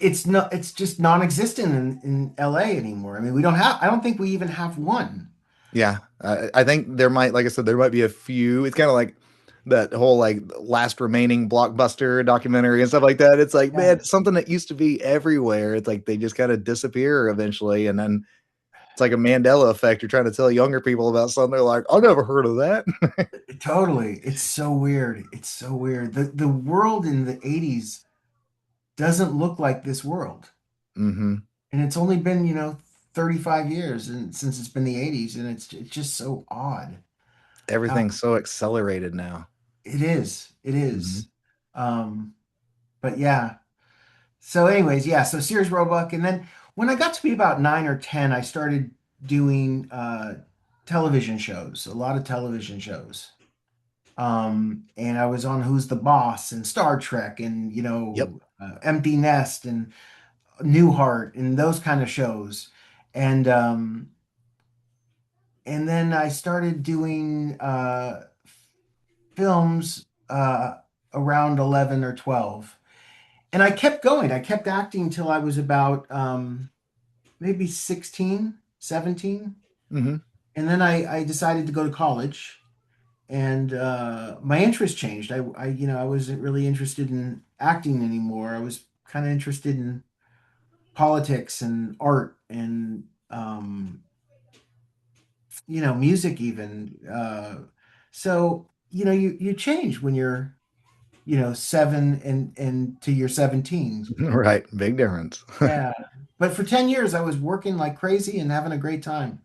[SPEAKER 2] it's just non-existent in LA anymore. I mean, I don't think we even have one.
[SPEAKER 1] yeah. I think there might, like I said, there might be a few. It's kind of like that whole like last remaining blockbuster documentary and stuff like that. It's like, man,
[SPEAKER 2] Yes.
[SPEAKER 1] something that used to be everywhere. It's like they just kind of disappear eventually, and then it's like a Mandela effect. You're trying to tell younger people about something. They're like, I never heard of that.
[SPEAKER 2] Totally. It's so weird. It's so weird. The world in the 80s doesn't look like this world.
[SPEAKER 1] Hmm.
[SPEAKER 2] And it's only been, 35 years and since it's been the 80s, and it's just so odd. Uh,
[SPEAKER 1] Everything's so accelerated now.
[SPEAKER 2] it is. It
[SPEAKER 1] Hmm.
[SPEAKER 2] is. Um, but yeah. So anyways, yeah, so Sears Roebuck, and then when I got to be about 9 or 10, I started doing television shows, a lot of television shows. And I was on Who's the Boss and Star Trek and
[SPEAKER 1] Yep.
[SPEAKER 2] Empty Nest and Newhart and those kind of shows. And and then I started doing films around 11 or 12. And I kept going. I kept acting till I was about maybe 16, 17.
[SPEAKER 1] Hmm.
[SPEAKER 2] And then I decided to go to college, and my interest changed. I wasn't really interested in acting anymore. I was kind of interested in politics and art and music even. So you change when you're 7 and to your 17.
[SPEAKER 1] Right. Big difference.
[SPEAKER 2] Yeah. But for 10 years I was working like crazy and having a great time.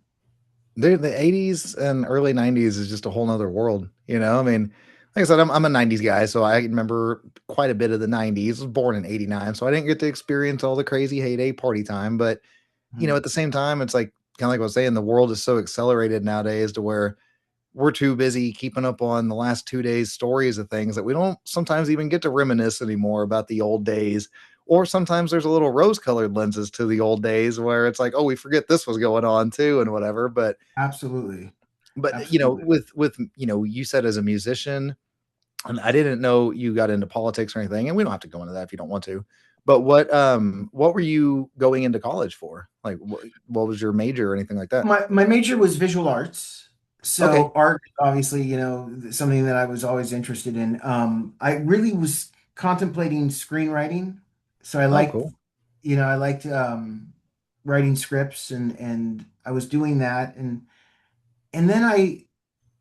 [SPEAKER 1] Dude, the 80s and early 90s is just a whole nother world, you know? I mean, like I said, I'm a 90s guy, so I remember quite a bit of the 90s. I was born in 89, so I didn't get to experience all the crazy heyday party time. But,
[SPEAKER 2] Mhm.
[SPEAKER 1] at the same time, it's like kind of like I was saying, the world is so accelerated nowadays to where we're too busy keeping up on the last 2 days stories of things that we don't sometimes even get to reminisce anymore about the old days. Or sometimes there's a little rose colored lenses to the old days where it's like, oh, we forget this was going on too and whatever.
[SPEAKER 2] Absolutely.
[SPEAKER 1] But
[SPEAKER 2] Absolutely.
[SPEAKER 1] with you said as a musician, and I didn't know you got into politics or anything, and we don't have to go into that if you don't want to. But what were you going into college for? Like what was your major or anything like that?
[SPEAKER 2] My major was visual arts.
[SPEAKER 1] Okay.
[SPEAKER 2] So art, obviously, something that I was always interested in. I really was contemplating screenwriting. So
[SPEAKER 1] Oh, cool.
[SPEAKER 2] I liked writing scripts, and I was doing that. And then I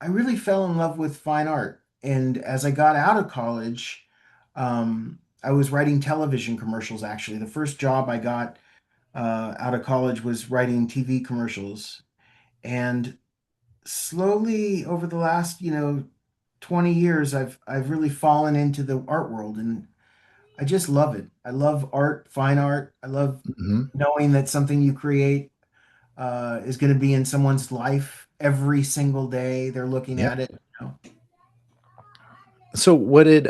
[SPEAKER 2] really fell in love with fine art. And as I got out of college, I was writing television commercials, actually. The first job I got out of college was writing TV commercials. And slowly over the last 20 years, I've really fallen into the art world, and I just love it. I love art, fine art. I love
[SPEAKER 1] Hmm.
[SPEAKER 2] knowing that something you create is going to be in someone's life every single day they're looking
[SPEAKER 1] Yep.
[SPEAKER 2] at it.
[SPEAKER 1] So what did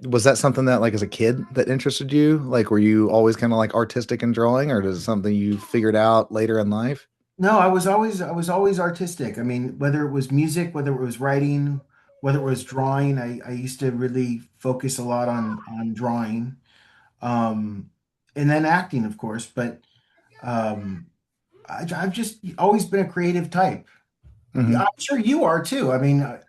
[SPEAKER 1] was that something that like as a kid that interested you? Like were you always kind of like artistic in drawing, or is it something you figured out later in life?
[SPEAKER 2] No, I was always artistic. I mean, whether it was music, whether it was writing, whether it was drawing, I used to really focus a lot on drawing. Um, and then acting, of course, but um, I've just always been a creative type. Yeah,
[SPEAKER 1] Hmm.
[SPEAKER 2] I'm sure you are too. I mean,
[SPEAKER 1] Well,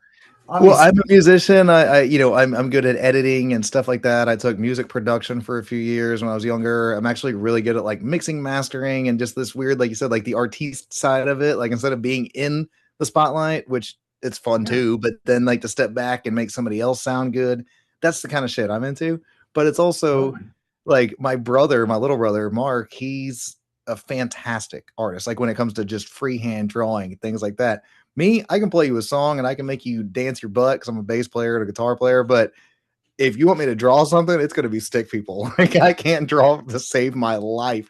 [SPEAKER 2] obviously,
[SPEAKER 1] I'm a musician. I'm good at editing and stuff like that. I took music production for a few years when I was younger. I'm actually really good at like mixing, mastering, and just this weird, like you said, like the artiste side of it. Like instead of being in the spotlight, which it's fun
[SPEAKER 2] yeah,
[SPEAKER 1] too, but then like to step back and make somebody else sound good. That's the kind of shit I'm into. But it's also
[SPEAKER 2] totally.
[SPEAKER 1] like my brother, my little brother, Mark, he's a fantastic artist. Like when it comes to just freehand drawing, things like that. Me, I can play you a song and I can make you dance your butt because I'm a bass player and a guitar player. But if you want me to draw something, it's going to be stick people. Like I can't draw to save my life.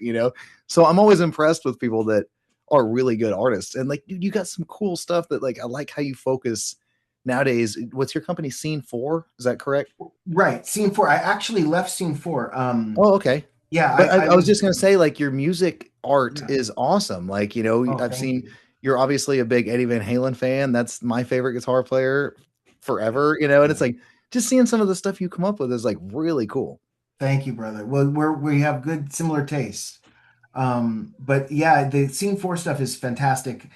[SPEAKER 1] So I'm always impressed with people that are really good artists. And like, dude, you got some cool stuff that like I like how you focus nowadays. What's your company Scene 4? Is that correct?
[SPEAKER 2] Right. Scene four. I actually left scene four.
[SPEAKER 1] Oh, okay.
[SPEAKER 2] Yeah,
[SPEAKER 1] But
[SPEAKER 2] I
[SPEAKER 1] I was
[SPEAKER 2] was,
[SPEAKER 1] just gonna say, like, your music art
[SPEAKER 2] yeah.
[SPEAKER 1] is awesome. Like,
[SPEAKER 2] Oh,
[SPEAKER 1] I've
[SPEAKER 2] thank
[SPEAKER 1] seen
[SPEAKER 2] you.
[SPEAKER 1] you're obviously a big Eddie Van Halen fan. That's my favorite guitar player forever. And it's
[SPEAKER 2] Yeah.
[SPEAKER 1] like just seeing some of the stuff you come up with is like really cool.
[SPEAKER 2] Thank you, brother. Well, we have good similar tastes. But yeah, the Scene 4 stuff is fantastic.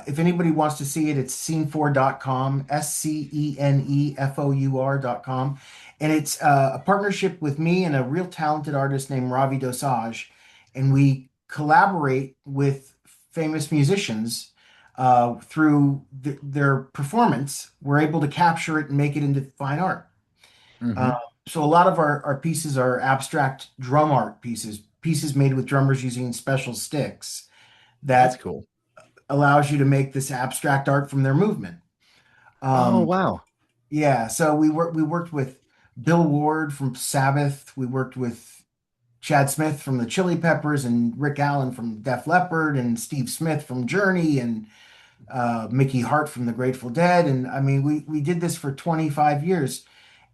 [SPEAKER 2] If anybody wants to see it, it's scene4.com, SCENEFOUR.com. And it's a partnership with me and a real talented artist named Ravi Dosage. And we collaborate with famous musicians through their performance. We're able to capture it and make it into fine art. Uh,
[SPEAKER 1] Hmm.
[SPEAKER 2] so a lot of our pieces are abstract drum art pieces, pieces made with drummers using special sticks.
[SPEAKER 1] That's
[SPEAKER 2] that
[SPEAKER 1] cool.
[SPEAKER 2] allows you to make this abstract art from their movement.
[SPEAKER 1] Oh,
[SPEAKER 2] Um,
[SPEAKER 1] wow.
[SPEAKER 2] yeah, so we worked with Bill Ward from Sabbath. We worked with Chad Smith from the Chili Peppers and Rick Allen from Def Leppard and Steve Smith from Journey and Mickey Hart from the Grateful Dead. And I mean, we did this for 25 years,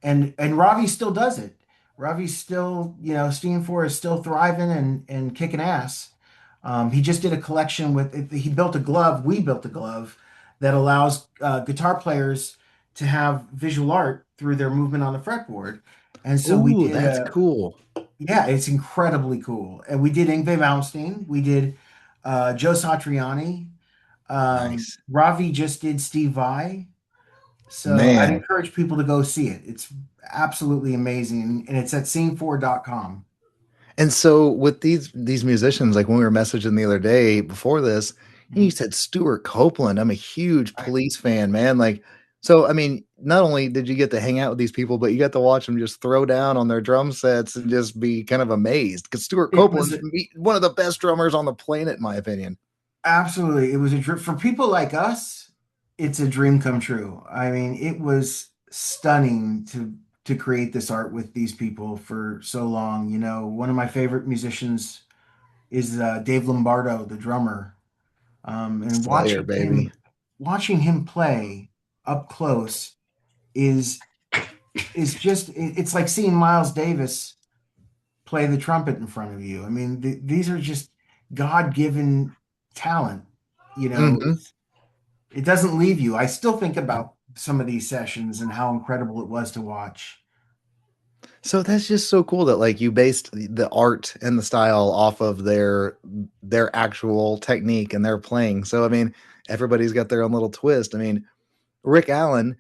[SPEAKER 2] and Ravi still does it. Ravi's still, Steam 4 is still thriving and kicking ass. He just did a collection with, he built a glove, we built a glove that allows guitar players to have visual art through their movement on the fretboard. And so we
[SPEAKER 1] Ooh,
[SPEAKER 2] did
[SPEAKER 1] that's
[SPEAKER 2] a,
[SPEAKER 1] cool.
[SPEAKER 2] yeah, it's incredibly cool. And we did Yngwie Malmsteen, we did Joe Satriani,
[SPEAKER 1] Nice.
[SPEAKER 2] Ravi just did Steve Vai. So I'd
[SPEAKER 1] Man.
[SPEAKER 2] encourage people to go see it. It's absolutely amazing. And it's at scene4.com.
[SPEAKER 1] And so with these musicians, like when we were messaging the other day before this, and you
[SPEAKER 2] Mhm.
[SPEAKER 1] said Stuart Copeland. I'm a huge
[SPEAKER 2] Right.
[SPEAKER 1] Police fan, man. Like, so I mean, not only did you get to hang out with these people, but you got to watch them just throw down on their drum sets and just be kind of amazed. Because Stuart
[SPEAKER 2] It was
[SPEAKER 1] Copeland's one of the best drummers on the planet, in my opinion.
[SPEAKER 2] absolutely, it was a dream for people like us. It's a dream come true. I mean, it was stunning to create this art with these people for so long. One of my favorite musicians is Dave Lombardo, the drummer. And
[SPEAKER 1] Slayer, baby.
[SPEAKER 2] watching him play up close is it's like seeing Miles Davis play the trumpet in front of you. I mean, these are just God-given talent.
[SPEAKER 1] Hmm.
[SPEAKER 2] It doesn't leave you. I still think about some of these sessions and how incredible it was to watch.
[SPEAKER 1] So that's just so cool that like you based the art and the style off of their actual technique and their playing. So I mean, everybody's got their own little twist. I mean, Rick Allen,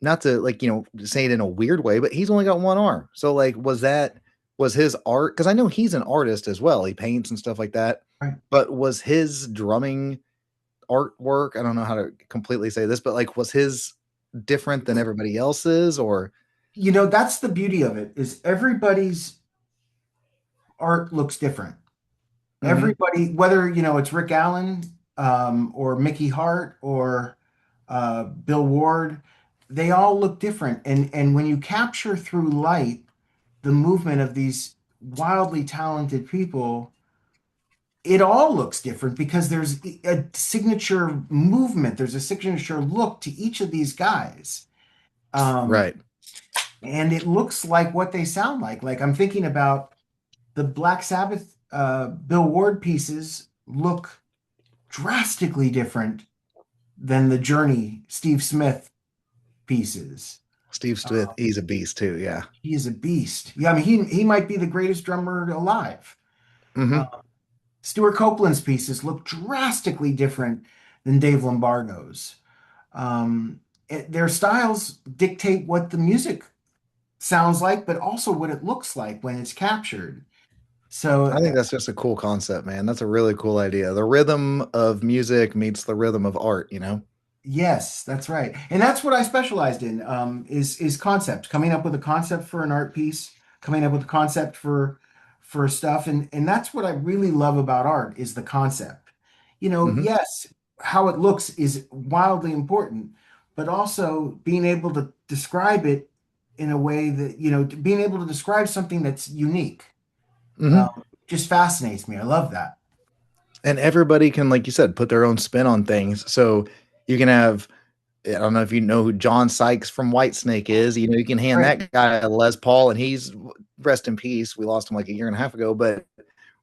[SPEAKER 1] not to like, say it in a weird way, but he's only got one arm. So like was his art, because I know he's an artist as well. He paints and stuff like that.
[SPEAKER 2] Right.
[SPEAKER 1] But was his drumming artwork, I don't know how to completely say this, but like was his different than everybody else's or
[SPEAKER 2] That's the beauty of it is everybody's art looks different.
[SPEAKER 1] Mhm.
[SPEAKER 2] Everybody, whether it's Rick Allen or Mickey Hart or Bill Ward, they all look different. And when you capture through light the movement of these wildly talented people, it all looks different because there's a signature movement, there's a signature look to each of these guys. Um,
[SPEAKER 1] Right.
[SPEAKER 2] and it looks like what they sound like. Like I'm thinking about the Black Sabbath Bill Ward pieces look drastically different than the Journey Steve Smith pieces.
[SPEAKER 1] Steve Smith, he's a beast too. Yeah.
[SPEAKER 2] He is a beast. Yeah, I mean he might be the greatest drummer alive. Uh,
[SPEAKER 1] Hmm.
[SPEAKER 2] Stuart Copeland's pieces look drastically different than Dave Lombardo's. Their styles dictate what the music sounds like, but also what it looks like when it's captured. So
[SPEAKER 1] I think that's just a cool concept, man. That's a really cool idea. The rhythm of music meets the rhythm of art.
[SPEAKER 2] yes, that's right. And that's what I specialized in, is concept, coming up with a concept for an art piece, coming up with a concept for stuff. And that's what I really love about art is the concept.
[SPEAKER 1] Hmm.
[SPEAKER 2] Yes, how it looks is wildly important, but also being able to describe it in a way that, being able to describe something that's unique,
[SPEAKER 1] Hmm.
[SPEAKER 2] um, just fascinates me. I love that.
[SPEAKER 1] And everybody can, like you said, put their own spin on things. So you can have, I don't know if you know who John Sykes from Whitesnake is. You can hand
[SPEAKER 2] Right.
[SPEAKER 1] that guy a Les Paul, and he's rest in peace. We lost him like a year and a half ago, but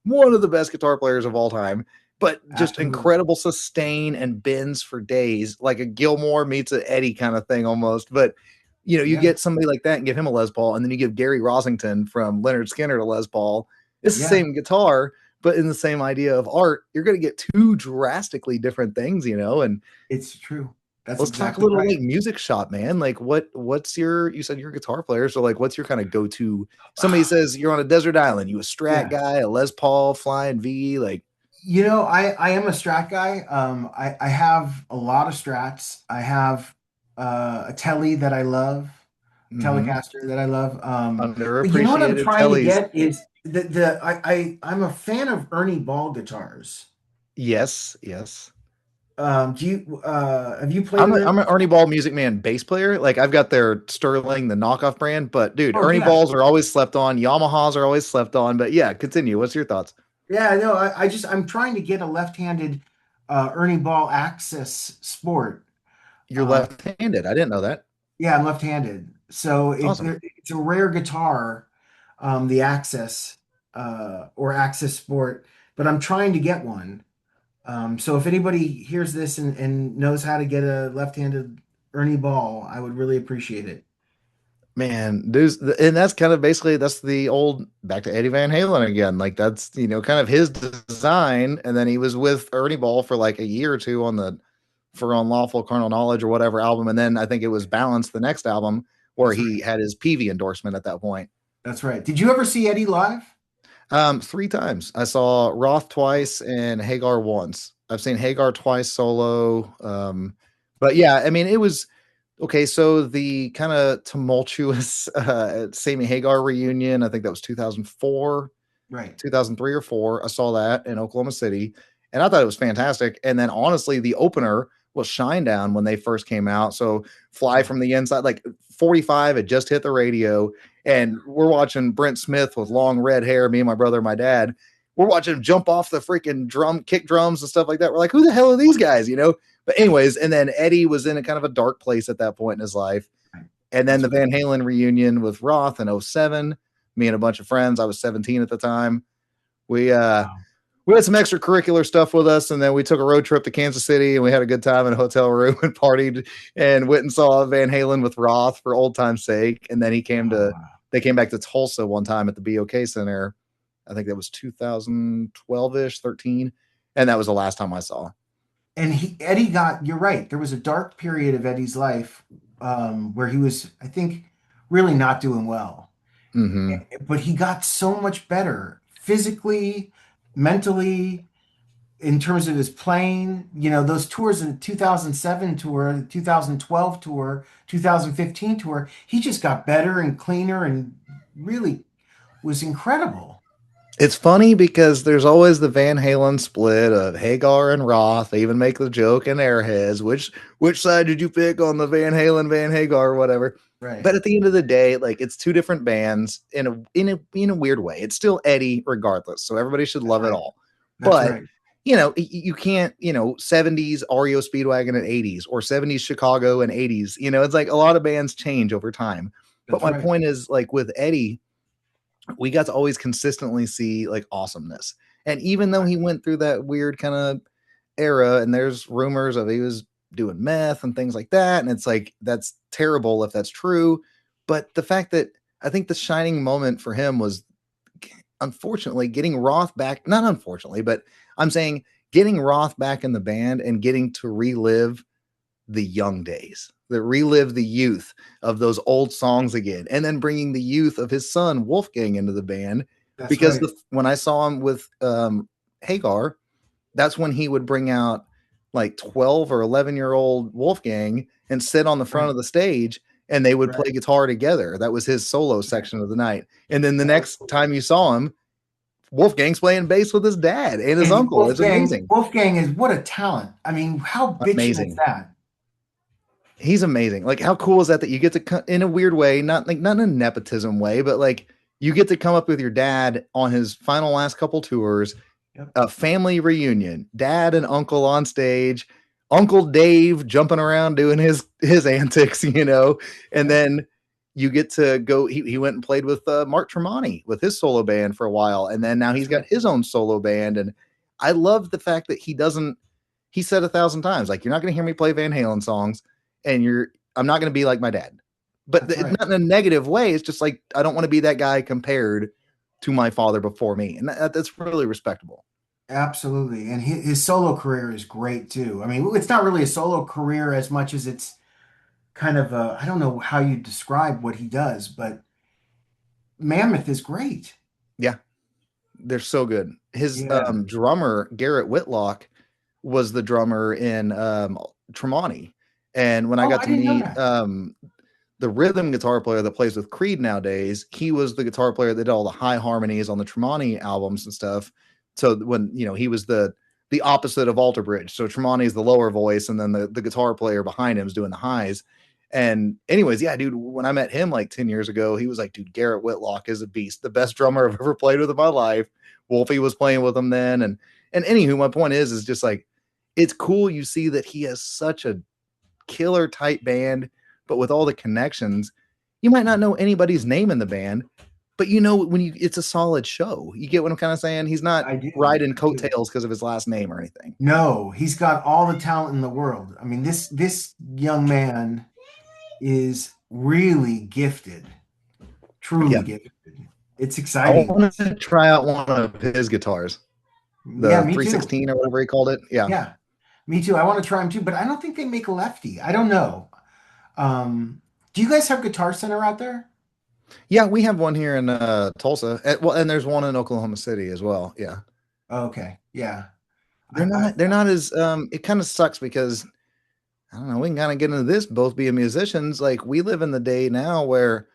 [SPEAKER 1] one of the best guitar players of all time. But just
[SPEAKER 2] Absolutely.
[SPEAKER 1] incredible sustain and bends for days, like a Gilmore meets an Eddie kind of thing almost. But you
[SPEAKER 2] Yeah.
[SPEAKER 1] get somebody like that and give him a Les Paul, and then you give Gary Rossington from Leonard Skinner to Les Paul. It's the
[SPEAKER 2] Yeah.
[SPEAKER 1] same guitar, but in the same idea of art, you're going to get two drastically different things. And
[SPEAKER 2] It's true. That's
[SPEAKER 1] let's talk a
[SPEAKER 2] exactly
[SPEAKER 1] little
[SPEAKER 2] right.
[SPEAKER 1] like music shop, man. Like what's your, you said you're a guitar player, so like what's your kind of go-to? Somebody says you're on a desert island, you a Strat
[SPEAKER 2] Yeah.
[SPEAKER 1] guy, a Les Paul, Flying V, like
[SPEAKER 2] I am a Strat guy. I have a lot of Strats. I have a Tele that I love,
[SPEAKER 1] mhm,
[SPEAKER 2] Telecaster that I love. But you know what I'm
[SPEAKER 1] underappreciated
[SPEAKER 2] trying to
[SPEAKER 1] tellies.
[SPEAKER 2] get is I'm a fan of Ernie Ball guitars.
[SPEAKER 1] Yes, yes.
[SPEAKER 2] Do you have you played
[SPEAKER 1] I'm
[SPEAKER 2] in
[SPEAKER 1] a,
[SPEAKER 2] it?
[SPEAKER 1] I'm an Ernie Ball Music Man bass player. Like I've got their Sterling, the knockoff brand, but dude,
[SPEAKER 2] Oh
[SPEAKER 1] Ernie
[SPEAKER 2] yeah,
[SPEAKER 1] Balls are always slept on. Yamahas are always slept on. But yeah, continue. What's your thoughts?
[SPEAKER 2] yeah. No, I'm trying to get a left-handed Ernie Ball Access Sport.
[SPEAKER 1] You're
[SPEAKER 2] Uh,
[SPEAKER 1] left-handed. I didn't know that.
[SPEAKER 2] yeah, I'm left-handed, so
[SPEAKER 1] Awesome.
[SPEAKER 2] it's a rare guitar, the Access or Access Sport, but I'm trying to get one. So if anybody hears this and knows how to get a left-handed Ernie Ball, I would really appreciate it.
[SPEAKER 1] Man, dudes, and that's kind of basically that's the old back to Eddie Van Halen again. Like that's kind of his design, and then he was with Ernie Ball for like a year or two on the for Unlawful Carnal Knowledge or whatever album, and then I think it was Balance, the next album, where
[SPEAKER 2] That's
[SPEAKER 1] he
[SPEAKER 2] right.
[SPEAKER 1] had his PV endorsement at that point.
[SPEAKER 2] That's right. Did you ever see Eddie live?
[SPEAKER 1] Three times. I saw Roth twice and Hagar once. I've seen Hagar twice solo. But yeah, I mean, it was okay. So the kind of tumultuous Sammy Hagar reunion, I think that was 2004,
[SPEAKER 2] Right.
[SPEAKER 1] 2003 or four. I saw that in Oklahoma City, and I thought it was fantastic. And then honestly, the opener was Shinedown when they first came out. So Fly
[SPEAKER 2] Oh,
[SPEAKER 1] from the Inside, like 45 had just hit the radio, and we're watching Brent Smith with long red hair. Me and my brother, and my dad. We're watching him jump off the freaking kick drums and stuff like that. We're like, who the hell are these guys? But anyways, and then Eddie was in a kind of a dark place at that point in his life.
[SPEAKER 2] right.
[SPEAKER 1] And then
[SPEAKER 2] That's
[SPEAKER 1] the
[SPEAKER 2] right.
[SPEAKER 1] Van Halen reunion with Roth in '07. Me and a bunch of friends. I was 17 at the time. We uh
[SPEAKER 2] Wow.
[SPEAKER 1] we had some extracurricular stuff with us, and then we took a road trip to Kansas City, and we had a good time in a hotel room and partied and went and saw Van Halen with Roth for old time's sake. And then
[SPEAKER 2] Oh, wow.
[SPEAKER 1] they came back to Tulsa one time at the BOK Center. I think that was 2012-ish, 13, and that was the last time I saw.
[SPEAKER 2] And Eddie you're right. There was a dark period of Eddie's life where he was, I think, really not doing well.
[SPEAKER 1] Mm-hmm.
[SPEAKER 2] But he got so much better physically, mentally, in terms of his playing. Those tours in 2007 tour, 2012 tour, 2015 tour, he just got better and cleaner and really was incredible.
[SPEAKER 1] It's funny because there's always the Van Halen split of Hagar and Roth. They even make the joke in Airheads, which side did you pick on the Van Hagar, or whatever.
[SPEAKER 2] Right.
[SPEAKER 1] But at the end of the day, like it's two different bands in a weird way. It's still Eddie regardless, so everybody should
[SPEAKER 2] That's
[SPEAKER 1] love it
[SPEAKER 2] right.
[SPEAKER 1] all.
[SPEAKER 2] That's
[SPEAKER 1] But
[SPEAKER 2] right.
[SPEAKER 1] you can't 70s REO Speedwagon and 80s or 70s Chicago and 80s. It's like a lot of bands change over time. But
[SPEAKER 2] That's
[SPEAKER 1] my
[SPEAKER 2] right.
[SPEAKER 1] point is like with Eddie, we got to always consistently see like awesomeness. And even though he went through that weird kind of era, and there's rumors of he was doing meth and things like that, and it's like that's terrible if that's true. But the fact that I think the shining moment for him was unfortunately getting Roth back, not unfortunately, but I'm saying getting Roth back in the band and getting to relive the young days, that relive the youth of those old songs again, and then bringing the youth of his son Wolfgang into the band.
[SPEAKER 2] That's
[SPEAKER 1] Because
[SPEAKER 2] right.
[SPEAKER 1] when I saw him with Hagar, that's when he would bring out like 12 or 11-year-old Wolfgang and sit on the front
[SPEAKER 2] Right.
[SPEAKER 1] of the stage, and they would
[SPEAKER 2] Right.
[SPEAKER 1] play guitar together. That was his solo
[SPEAKER 2] Right.
[SPEAKER 1] section of the night. And then the
[SPEAKER 2] That was
[SPEAKER 1] next
[SPEAKER 2] cool.
[SPEAKER 1] time you saw him, Wolfgang's playing bass with his dad and his
[SPEAKER 2] And
[SPEAKER 1] uncle. It's amazing.
[SPEAKER 2] Wolfgang is what a talent. I mean, how bitchin' is
[SPEAKER 1] Amazing.
[SPEAKER 2] that?
[SPEAKER 1] He's amazing. Like, how cool is that you get to, in a weird way, not in a nepotism way, but like you get to come up with your dad on his final last couple tours,
[SPEAKER 2] Yep.
[SPEAKER 1] a family reunion, dad and uncle on stage, Uncle Dave jumping around doing his antics, and
[SPEAKER 2] Yep.
[SPEAKER 1] then you get to go. He went and played with Mark Tremonti with his solo band for a while, and then now
[SPEAKER 2] That's
[SPEAKER 1] he's got
[SPEAKER 2] right.
[SPEAKER 1] his own solo band. And I love the fact that he doesn't. He said 1,000 times, like, you're not going to hear me play Van Halen songs, and I'm not going to be like my dad, but
[SPEAKER 2] That's right.
[SPEAKER 1] not in a negative way. It's just like I don't want to be that guy compared to my father before me, and that's really respectable.
[SPEAKER 2] Absolutely. And his solo career is great too. I mean, it's not really a solo career as much as it's kind of I don't know how you describe what he does, but Mammoth is great.
[SPEAKER 1] Yeah, they're so good. His
[SPEAKER 2] Yeah.
[SPEAKER 1] drummer Garrett Whitlock was the drummer in Tremonti, and when I
[SPEAKER 2] Oh,
[SPEAKER 1] got
[SPEAKER 2] I
[SPEAKER 1] to
[SPEAKER 2] didn't know
[SPEAKER 1] meet
[SPEAKER 2] that.
[SPEAKER 1] the rhythm guitar player that plays with Creed nowadays, he was the guitar player that did all the high harmonies on the Tremonti albums and stuff. So when he was the opposite of Alter Bridge. So Tremonti is the lower voice, and then the guitar player behind him is doing the highs. And anyways, yeah, dude, when I met him like 10 years ago, he was like, dude, Garrett Whitlock is a beast, the best drummer I've ever played with in my life. Wolfie was playing with him then. And anywho, my point is just like, it's cool. You see that he has such a killer tight band, but with all the connections, you might not know anybody's name in the band, but you know when you it's a solid show. You get what I'm kind of saying? He's not
[SPEAKER 2] I do.
[SPEAKER 1] riding
[SPEAKER 2] I do.
[SPEAKER 1] coattails because of his last name or anything.
[SPEAKER 2] No, he's got all the talent in the world. I mean, this young man is really gifted, truly
[SPEAKER 1] Yeah.
[SPEAKER 2] gifted. It's
[SPEAKER 1] I
[SPEAKER 2] exciting.
[SPEAKER 1] want to try out one of his guitars,
[SPEAKER 2] Yeah,
[SPEAKER 1] the
[SPEAKER 2] me too.
[SPEAKER 1] 316 or whatever he called it. Yeah.
[SPEAKER 2] Yeah, me too. I want to try them too, but I don't think they make a lefty. I don't know. Do you guys have Guitar Center out there?
[SPEAKER 1] Yeah, we have one here in Tulsa. Well, and there's one in Oklahoma City as well. Yeah.
[SPEAKER 2] Okay, yeah.
[SPEAKER 1] They're not as it kind of sucks because I don't know, we can kind of get into this both being musicians. Like we live in the day now where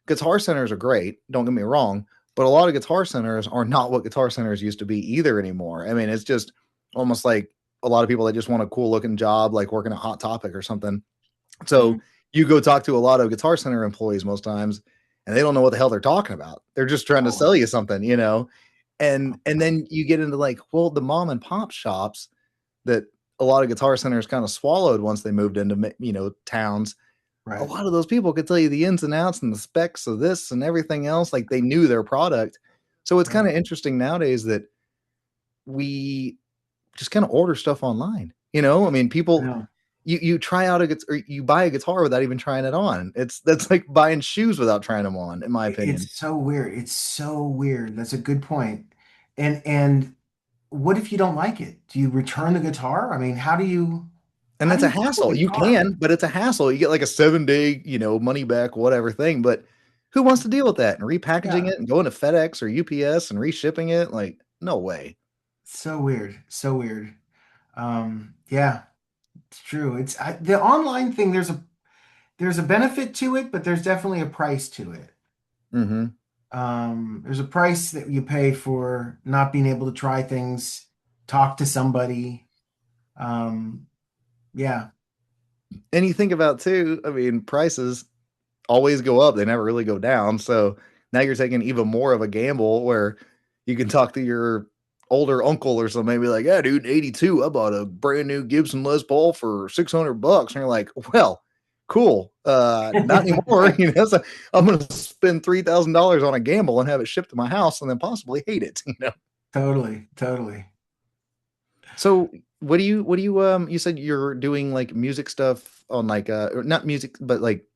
[SPEAKER 1] guitar centers are great, don't get me wrong, but a lot of guitar centers are not what guitar centers used to be either anymore. I mean, it's just almost like a lot of people that just want a cool looking job, like working at Hot Topic or something. So
[SPEAKER 2] Mhm.
[SPEAKER 1] you go talk to a lot of guitar center employees most times, and they don't know what the hell they're talking about. They're just trying to
[SPEAKER 2] Oh,
[SPEAKER 1] sell you something, you know?
[SPEAKER 2] oh,
[SPEAKER 1] And then you get into like, well, the mom and pop shops that a lot of guitar centers kind of swallowed once they moved into, towns. A
[SPEAKER 2] right.
[SPEAKER 1] lot of those people could tell you the ins and outs and the specs of this and everything else. Like they knew their product. So it's kind
[SPEAKER 2] Right.
[SPEAKER 1] of interesting nowadays that we just kind of order stuff online. I mean,
[SPEAKER 2] I
[SPEAKER 1] people,
[SPEAKER 2] know.
[SPEAKER 1] you try out a guitar, or you buy a guitar without even trying it on. That's like buying shoes without trying them on, in my opinion.
[SPEAKER 2] It's so weird. It's so weird. That's a good point. And what if you don't like it? Do you return the guitar? I mean,
[SPEAKER 1] And
[SPEAKER 2] how do
[SPEAKER 1] that's a
[SPEAKER 2] you keep a
[SPEAKER 1] hassle. You
[SPEAKER 2] guitar?
[SPEAKER 1] can, but it's a hassle. You get like a 7 day, money back, whatever thing. But who wants to deal with that and repackaging
[SPEAKER 2] Yeah,
[SPEAKER 1] it and going to FedEx or UPS and reshipping it? Like, no way.
[SPEAKER 2] so weird. So weird. Yeah, it's true. The online thing, there's a benefit to it, but there's definitely a price to it.
[SPEAKER 1] Hmm.
[SPEAKER 2] There's a price that you pay for not being able to try things, talk to somebody. Um, yeah,
[SPEAKER 1] And you think about too, I mean, prices always go up, they never really go down. So now you're taking even more of a gamble where you can talk to your older uncle or something, maybe like, yeah, dude, 82, I bought a brand new Gibson Les Paul for $600. And you're like, well, cool. Not anymore. So I'm going to spend $3,000 on a gamble and have it shipped to my house and then possibly hate it.
[SPEAKER 2] totally, totally.
[SPEAKER 1] So you said you're doing like music stuff on like, or not music, but like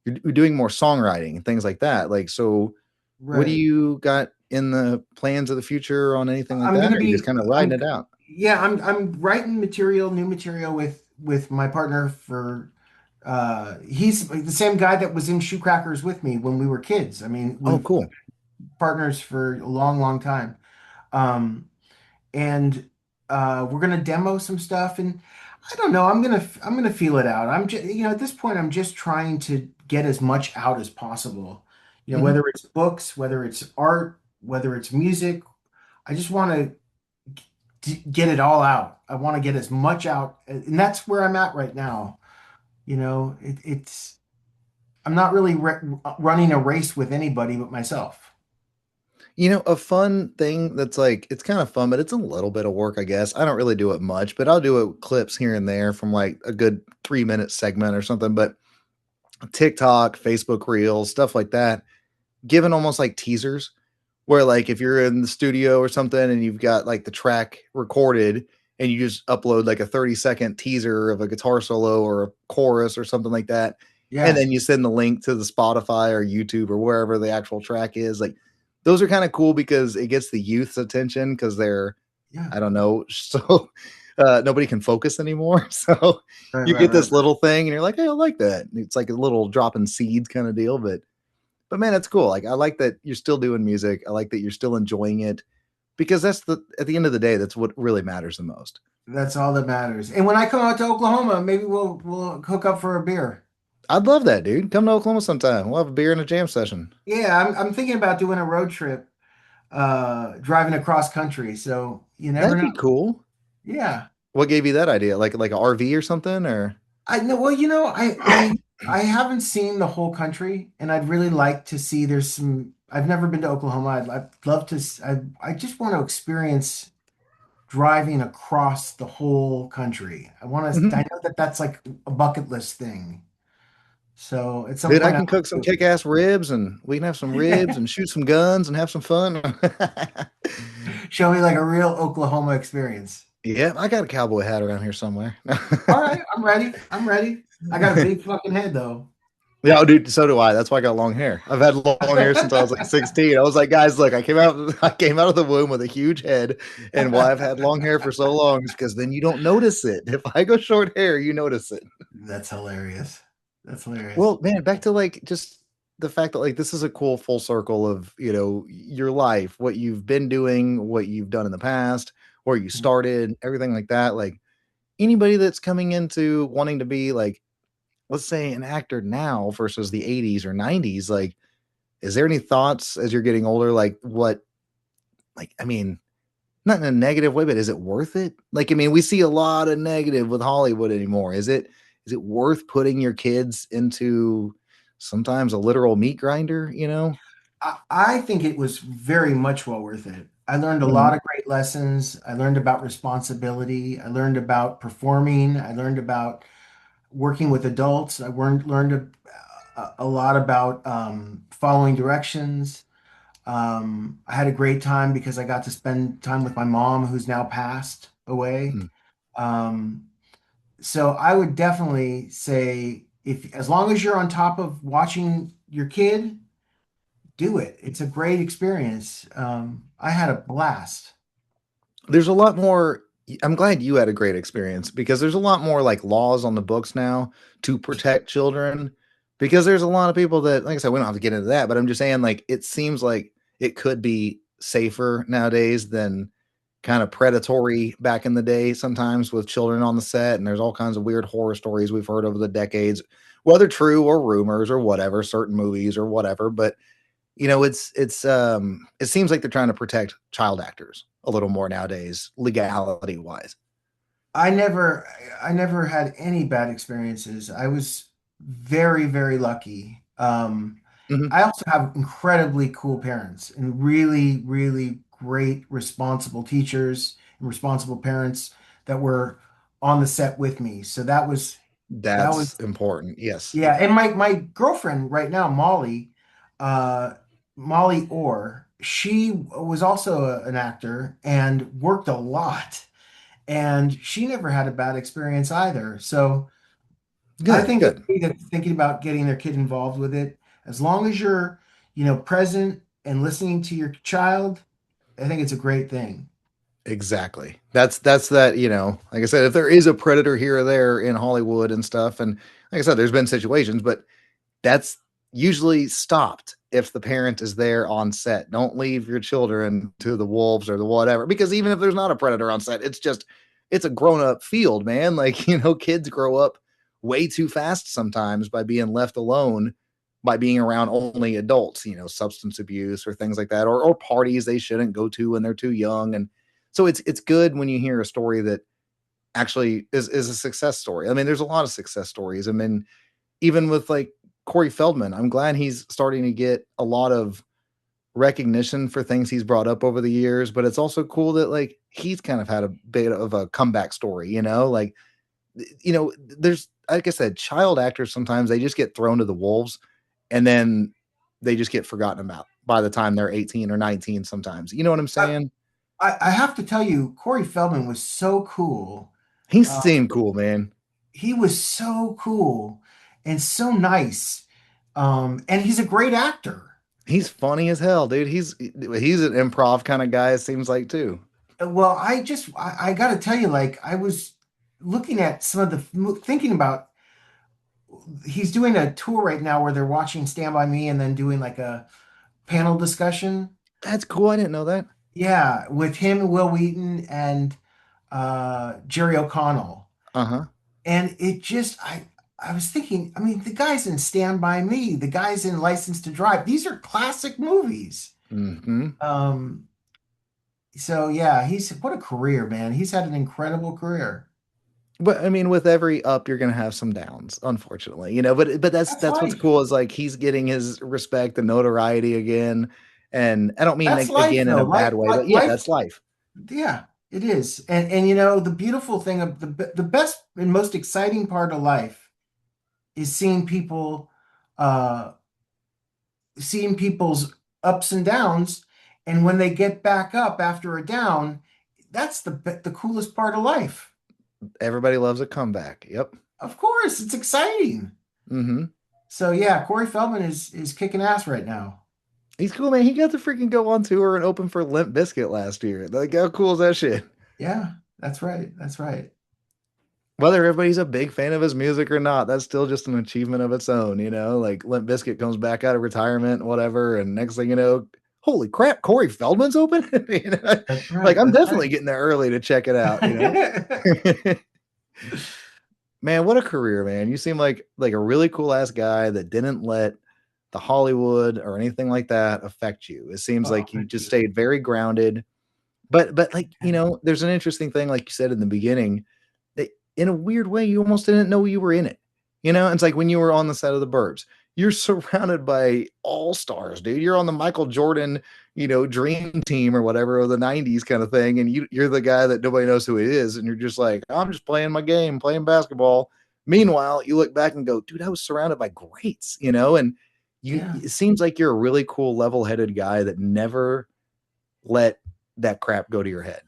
[SPEAKER 1] you're doing more songwriting and things like that. Like, so what do
[SPEAKER 2] Right.
[SPEAKER 1] you got in the plans of the future on anything like
[SPEAKER 2] I'm
[SPEAKER 1] that?
[SPEAKER 2] gonna
[SPEAKER 1] Or are you just
[SPEAKER 2] be
[SPEAKER 1] kind of riding
[SPEAKER 2] I'm
[SPEAKER 1] it out?
[SPEAKER 2] yeah, I'm writing new material with my partner for he's the same guy that was in Shoe Crackers with me when we were kids. I mean,
[SPEAKER 1] Oh,
[SPEAKER 2] we've
[SPEAKER 1] cool.
[SPEAKER 2] partners for a long, long time. Um and we're gonna demo some stuff and I don't know, I'm gonna feel it out. I'm just at this point I'm just trying to get as much out as possible.
[SPEAKER 1] Hmm.
[SPEAKER 2] Whether it's books, whether it's art, whether it's music, I just want to get it all out. I want to get as much out, and that's where I'm at right now. It's I'm not really running a race with anybody but myself.
[SPEAKER 1] A fun thing that's like, it's kind of fun, but it's a little bit of work, I guess. I don't really do it much, but I'll do it clips here and there from like a good 3 minute segment or something. But TikTok, Facebook Reels, stuff like that, given almost like teasers where like if you're in the studio or something and you've got like the track recorded and you just upload like a 30-second teaser of a guitar solo or a chorus or something like that, and
[SPEAKER 2] Yeah,
[SPEAKER 1] then you send the link to the Spotify or YouTube or wherever the actual track is, like those are kind of cool because it gets the youth's attention because they're,
[SPEAKER 2] yeah,
[SPEAKER 1] I don't know, so nobody can focus anymore. So
[SPEAKER 2] right,
[SPEAKER 1] you
[SPEAKER 2] right,
[SPEAKER 1] get this
[SPEAKER 2] right.
[SPEAKER 1] little thing and you're like, hey, I like that. It's like a little dropping seeds kind of deal, but man, it's cool. Like I like that you're still doing music. I like that you're still enjoying it because that's at the end of the day, that's what really matters the most.
[SPEAKER 2] That's all that matters. And when I come out to Oklahoma, maybe we'll hook up for a beer.
[SPEAKER 1] I'd love that, dude. Come to Oklahoma sometime. We'll have a beer and a jam session.
[SPEAKER 2] Yeah, I'm thinking about doing a road trip, driving across country. So you never
[SPEAKER 1] That'd
[SPEAKER 2] know.
[SPEAKER 1] be cool.
[SPEAKER 2] Yeah.
[SPEAKER 1] What gave you that idea? Like an RV or something, or?
[SPEAKER 2] I know. Well, I haven't seen the whole country, and I'd really like to see. There's some. I've never been to Oklahoma. I'd love to. I just want to experience driving across the whole country. I want to. I
[SPEAKER 1] Mhm.
[SPEAKER 2] know that that's like a bucket list thing. So at some
[SPEAKER 1] Dude, I
[SPEAKER 2] point, I
[SPEAKER 1] can cook some kick-ass ribs, and we can have some ribs and shoot some guns and have some fun.
[SPEAKER 2] show me like a real Oklahoma experience.
[SPEAKER 1] Yeah, I got a cowboy hat around here somewhere.
[SPEAKER 2] All right, I'm ready. I'm ready. I got a big fucking head though.
[SPEAKER 1] Yeah, oh, dude, so do I. That's why I got long hair. I've had long hair since I was like 16. I was like, guys, look, I came out of the womb with a huge head, and why I've had long hair for so long is because then you don't notice it. If I go short hair, you notice it.
[SPEAKER 2] That's hilarious. That's hilarious.
[SPEAKER 1] Well, man, back to like just the fact that like this is a cool full circle of, your life, what you've been doing, what you've done in the past, where you started, everything like that. Like anybody that's coming into wanting to be like, let's say an actor now versus the 80s or 90s, like, is there any thoughts as you're getting older, like what, like, I mean, not in a negative way, but is it worth it? Like, I mean, we see a lot of negative with Hollywood anymore. Is it worth putting your kids into sometimes a literal meat grinder, you know?
[SPEAKER 2] I think it was very much well worth it. I learned a lot
[SPEAKER 1] Mhm.
[SPEAKER 2] of great lessons. I learned about responsibility. I learned about performing. I learned about working with adults. I learned a lot about following directions. I had a great time because I got to spend time with my mom, who's now passed away.
[SPEAKER 1] Mm.
[SPEAKER 2] Um, so I would definitely say, if as long as you're on top of watching your kid, do it. It's a great experience. I had a blast.
[SPEAKER 1] There's a lot more. I'm glad you had a great experience because there's a lot more like laws on the books now to protect children. Because there's a lot of people that, like I said, we don't have to get into that, but I'm just saying, like, it seems like it could be safer nowadays than kind of predatory back in the day sometimes with children on the set. And there's all kinds of weird horror stories we've heard over the decades, whether true or rumors or whatever, certain movies or whatever. But it seems like they're trying to protect child actors a little more nowadays, legality wise.
[SPEAKER 2] I never I never had any bad experiences. I was very, very lucky.
[SPEAKER 1] Hmm.
[SPEAKER 2] I also have incredibly cool parents and really, really great responsible teachers and responsible parents that were on the set with me. So that
[SPEAKER 1] That's
[SPEAKER 2] was
[SPEAKER 1] important. Yes.
[SPEAKER 2] yeah. And my girlfriend right now, uh Molly Orr, she was also an actor and worked a lot. And she never had a bad experience either. So I
[SPEAKER 1] Good,
[SPEAKER 2] think
[SPEAKER 1] good.
[SPEAKER 2] anybody that's thinking about getting their kid involved with it, as long as you're, present and listening to your child, I think it's a great thing.
[SPEAKER 1] Exactly. That's that, like I said, if there is a predator here or there in Hollywood and stuff, and like I said, there's been situations, but that's usually stopped if the parent is there on set. Don't leave your children to the wolves or the whatever, because even if there's not a predator on set, it's a grown up field, man. Like, kids grow up way too fast sometimes by being left alone, by being around only adults, substance abuse or things like that, or parties they shouldn't go to when they're too young. And so it's good when you hear a story that actually is a success story. I mean, there's a lot of success stories. I mean, even with like Corey Feldman, I'm glad he's starting to get a lot of recognition for things he's brought up over the years. But it's also cool that like he's kind of had a bit of a comeback story, like, there's, like I said, child actors sometimes they just get thrown to the wolves and then they just get forgotten about by the time they're 18 or 19 sometimes. You know what I'm
[SPEAKER 2] I,
[SPEAKER 1] saying?
[SPEAKER 2] I have to tell you, Corey Feldman was so cool.
[SPEAKER 1] He
[SPEAKER 2] Uh,
[SPEAKER 1] seemed cool, man.
[SPEAKER 2] he was so cool and so nice. And he's a great actor.
[SPEAKER 1] He's funny as hell, dude. He's an improv kind of guy, it seems like too.
[SPEAKER 2] Well, I got to tell you, like I was looking at some of thinking about he's doing a tour right now where they're watching Stand By Me and then doing like a panel discussion.
[SPEAKER 1] That's cool. I didn't know that.
[SPEAKER 2] Yeah, with him, Will Wheaton, and Jerry O'Connell.
[SPEAKER 1] Uh-huh.
[SPEAKER 2] And I was thinking, I mean, the guys in Stand By Me, the guys in License to Drive, these are classic movies.
[SPEAKER 1] Hmm.
[SPEAKER 2] Um, So yeah, he's what a career, man. He's had an incredible career.
[SPEAKER 1] But I mean, with every up, you're gonna have some downs, unfortunately, you know. But
[SPEAKER 2] That's
[SPEAKER 1] that's what's
[SPEAKER 2] life.
[SPEAKER 1] cool is like he's getting his respect and notoriety again, and I don't mean
[SPEAKER 2] That's life
[SPEAKER 1] again in
[SPEAKER 2] though.
[SPEAKER 1] a bad way, but yeah,
[SPEAKER 2] Life,
[SPEAKER 1] that's life.
[SPEAKER 2] yeah, it is. And you know, the beautiful thing of the best and most exciting part of life is uh seeing people's ups and downs, and when they get back up after a down, that's the coolest part of life.
[SPEAKER 1] Everybody loves a comeback. Yep.
[SPEAKER 2] Of course, it's exciting.
[SPEAKER 1] Hmm.
[SPEAKER 2] So yeah, Corey Feldman is kicking ass right now.
[SPEAKER 1] He's cool, man. He got to freaking go on tour and open for Limp Bizkit last year. Like, how cool is that shit?
[SPEAKER 2] Yeah, that's right. That's right.
[SPEAKER 1] Whether everybody's a big fan of his music or not, that's still just an achievement of its own, you know? Like Limp Bizkit comes back out of retirement, whatever, and next thing you know, holy crap, Corey Feldman's open. You know?
[SPEAKER 2] That's
[SPEAKER 1] Like
[SPEAKER 2] right.
[SPEAKER 1] I'm
[SPEAKER 2] That's
[SPEAKER 1] definitely
[SPEAKER 2] right.
[SPEAKER 1] getting there early to check it out, you know? Man, what a career, man. You seem like a really cool ass guy that didn't let the Hollywood or anything like that affect you. It seems
[SPEAKER 2] Oh,
[SPEAKER 1] like you
[SPEAKER 2] thank
[SPEAKER 1] just
[SPEAKER 2] you.
[SPEAKER 1] stayed very grounded. But like, you know, there's an interesting thing, like you said in the beginning, that in a weird way, you almost didn't know you were in it. You know, it's like when you were on the set of the Burbs, you're surrounded by all stars, dude. You're on the Michael Jordan, you know, dream team or whatever of the 90s kind of thing. And you're the guy that nobody knows who he is. And you're just like, I'm just playing my game, playing basketball. Meanwhile, you look back and go, dude, I was surrounded by greats, you know, and
[SPEAKER 2] Yeah.
[SPEAKER 1] it seems like you're a really cool, level headed guy that never let that crap go to your head.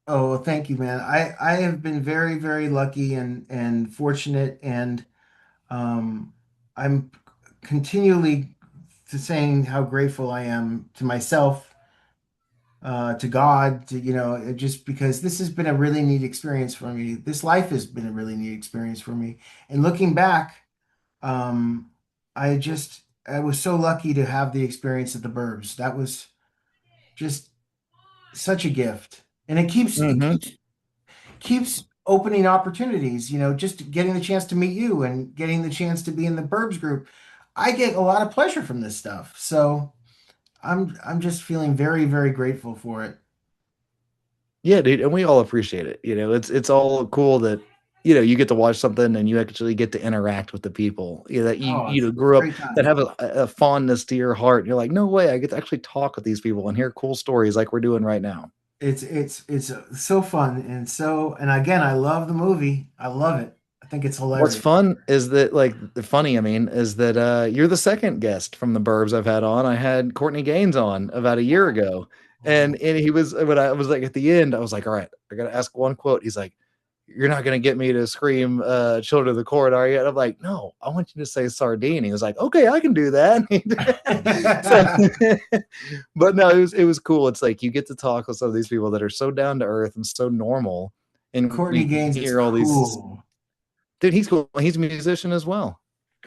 [SPEAKER 2] Oh, well, thank you, man. I have been very, very lucky and fortunate, and um, I'm continually to saying how grateful I am to myself, to God, to, you know, just because this has been a really neat experience for me. This life has been a really neat experience for me. And looking back, um, I was so lucky to have the experience at the Burbs. That was just such a gift. And
[SPEAKER 1] Mm-hmm.
[SPEAKER 2] keeps opening opportunities, you know, just getting the chance to meet you and getting the chance to be in the Burbs group. I get a lot of pleasure from this stuff. So I'm just feeling very, very grateful for it.
[SPEAKER 1] Yeah, dude, and we all appreciate it. You know, it's all cool that you know you get to watch something and you actually get to interact with the people. You know, that
[SPEAKER 2] Oh,
[SPEAKER 1] you
[SPEAKER 2] it's
[SPEAKER 1] know
[SPEAKER 2] a
[SPEAKER 1] grew up
[SPEAKER 2] great
[SPEAKER 1] that
[SPEAKER 2] time.
[SPEAKER 1] have a fondness to your heart. And you're like, no way, I get to actually talk with these people and hear cool stories like we're doing right now.
[SPEAKER 2] It's so fun and so and again, I love the movie. I love it. I think it's
[SPEAKER 1] What's
[SPEAKER 2] hilarious.
[SPEAKER 1] fun is that like the funny, I mean, is that you're the second guest from the Burbs I've had on. I had Courtney Gaines on about a year ago.
[SPEAKER 2] Oh.
[SPEAKER 1] And he was when I was like at the end, I was like, all right, I gotta ask one quote. He's like, you're not gonna get me to scream Children of the Court, are you? And I'm like, no, I want you to say sardine. He was like, okay, I can do that. So but no, it was cool. It's like you get to talk with some of these people that are so down to earth and so normal. And
[SPEAKER 2] Courtney
[SPEAKER 1] you
[SPEAKER 2] Gaines is
[SPEAKER 1] hear all these
[SPEAKER 2] cool.
[SPEAKER 1] dude, he's cool. He's a musician as well.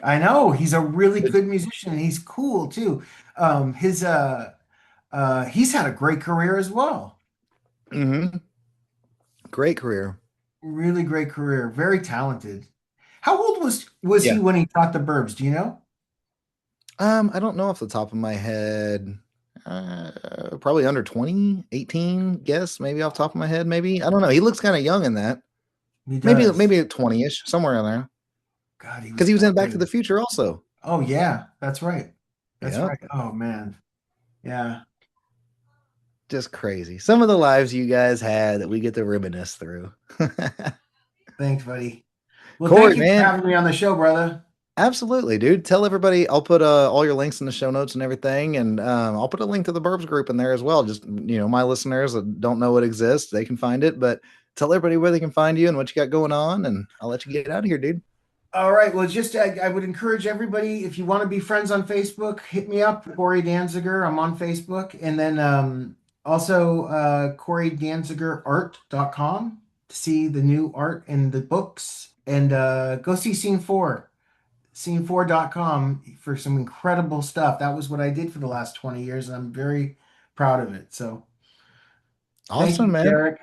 [SPEAKER 2] I know he's a really good musician and he's cool too. His he's had a great career as well.
[SPEAKER 1] Mm-hmm. Great career.
[SPEAKER 2] Really great career. Very talented. How old was he
[SPEAKER 1] Yeah.
[SPEAKER 2] when he taught the Burbs? Do you know?
[SPEAKER 1] I don't know off the top of my head. Probably under 20, 18. Guess maybe off the top of my head, maybe. I don't know. He looks kind of young in that.
[SPEAKER 2] He
[SPEAKER 1] Maybe
[SPEAKER 2] does.
[SPEAKER 1] maybe 20-ish, somewhere in there.
[SPEAKER 2] God, he
[SPEAKER 1] Because
[SPEAKER 2] was
[SPEAKER 1] he was
[SPEAKER 2] so
[SPEAKER 1] in Back to the
[SPEAKER 2] good.
[SPEAKER 1] Future also.
[SPEAKER 2] Oh yeah, that's right. That's
[SPEAKER 1] Yeah.
[SPEAKER 2] right. Oh man. Yeah.
[SPEAKER 1] Just crazy. Some of the lives you guys had that we get to reminisce through.
[SPEAKER 2] Thanks, buddy. Well, thank
[SPEAKER 1] Cory,
[SPEAKER 2] you for
[SPEAKER 1] man,
[SPEAKER 2] having me on the show, brother.
[SPEAKER 1] absolutely, dude. Tell everybody. I'll put all your links in the show notes and everything, and I'll put a link to the Burbs group in there as well. Just you know, my listeners that don't know it exists, they can find it. But tell everybody where they can find you and what you got going on, and I'll let you get out of here, dude.
[SPEAKER 2] All right. Well, just I would encourage everybody, if you want to be friends on Facebook, hit me up, Cory Danziger. I'm on Facebook. And then also CoryDanzigerArt.com to see the new art and the books. And go see Scene4.com for some incredible stuff. That was what I did for the last 20 years, and I'm very proud of it. So thank
[SPEAKER 1] Awesome,
[SPEAKER 2] you,
[SPEAKER 1] man.
[SPEAKER 2] Derek.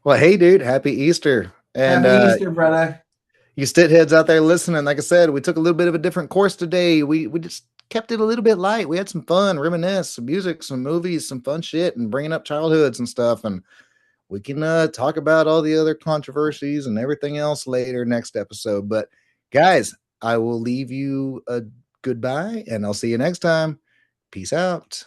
[SPEAKER 1] Well, hey, dude, happy Easter, and
[SPEAKER 2] Happy Easter, brother.
[SPEAKER 1] you Stitt-Heads out there listening. Like I said, we took a little bit of a different course today. We just kept it a little bit light. We had some fun, reminisce, some music, some movies, some fun shit, and bringing up childhoods and stuff. And we can talk about all the other controversies and everything else later next episode. But guys, I will leave you a goodbye, and I'll see you next time. Peace out.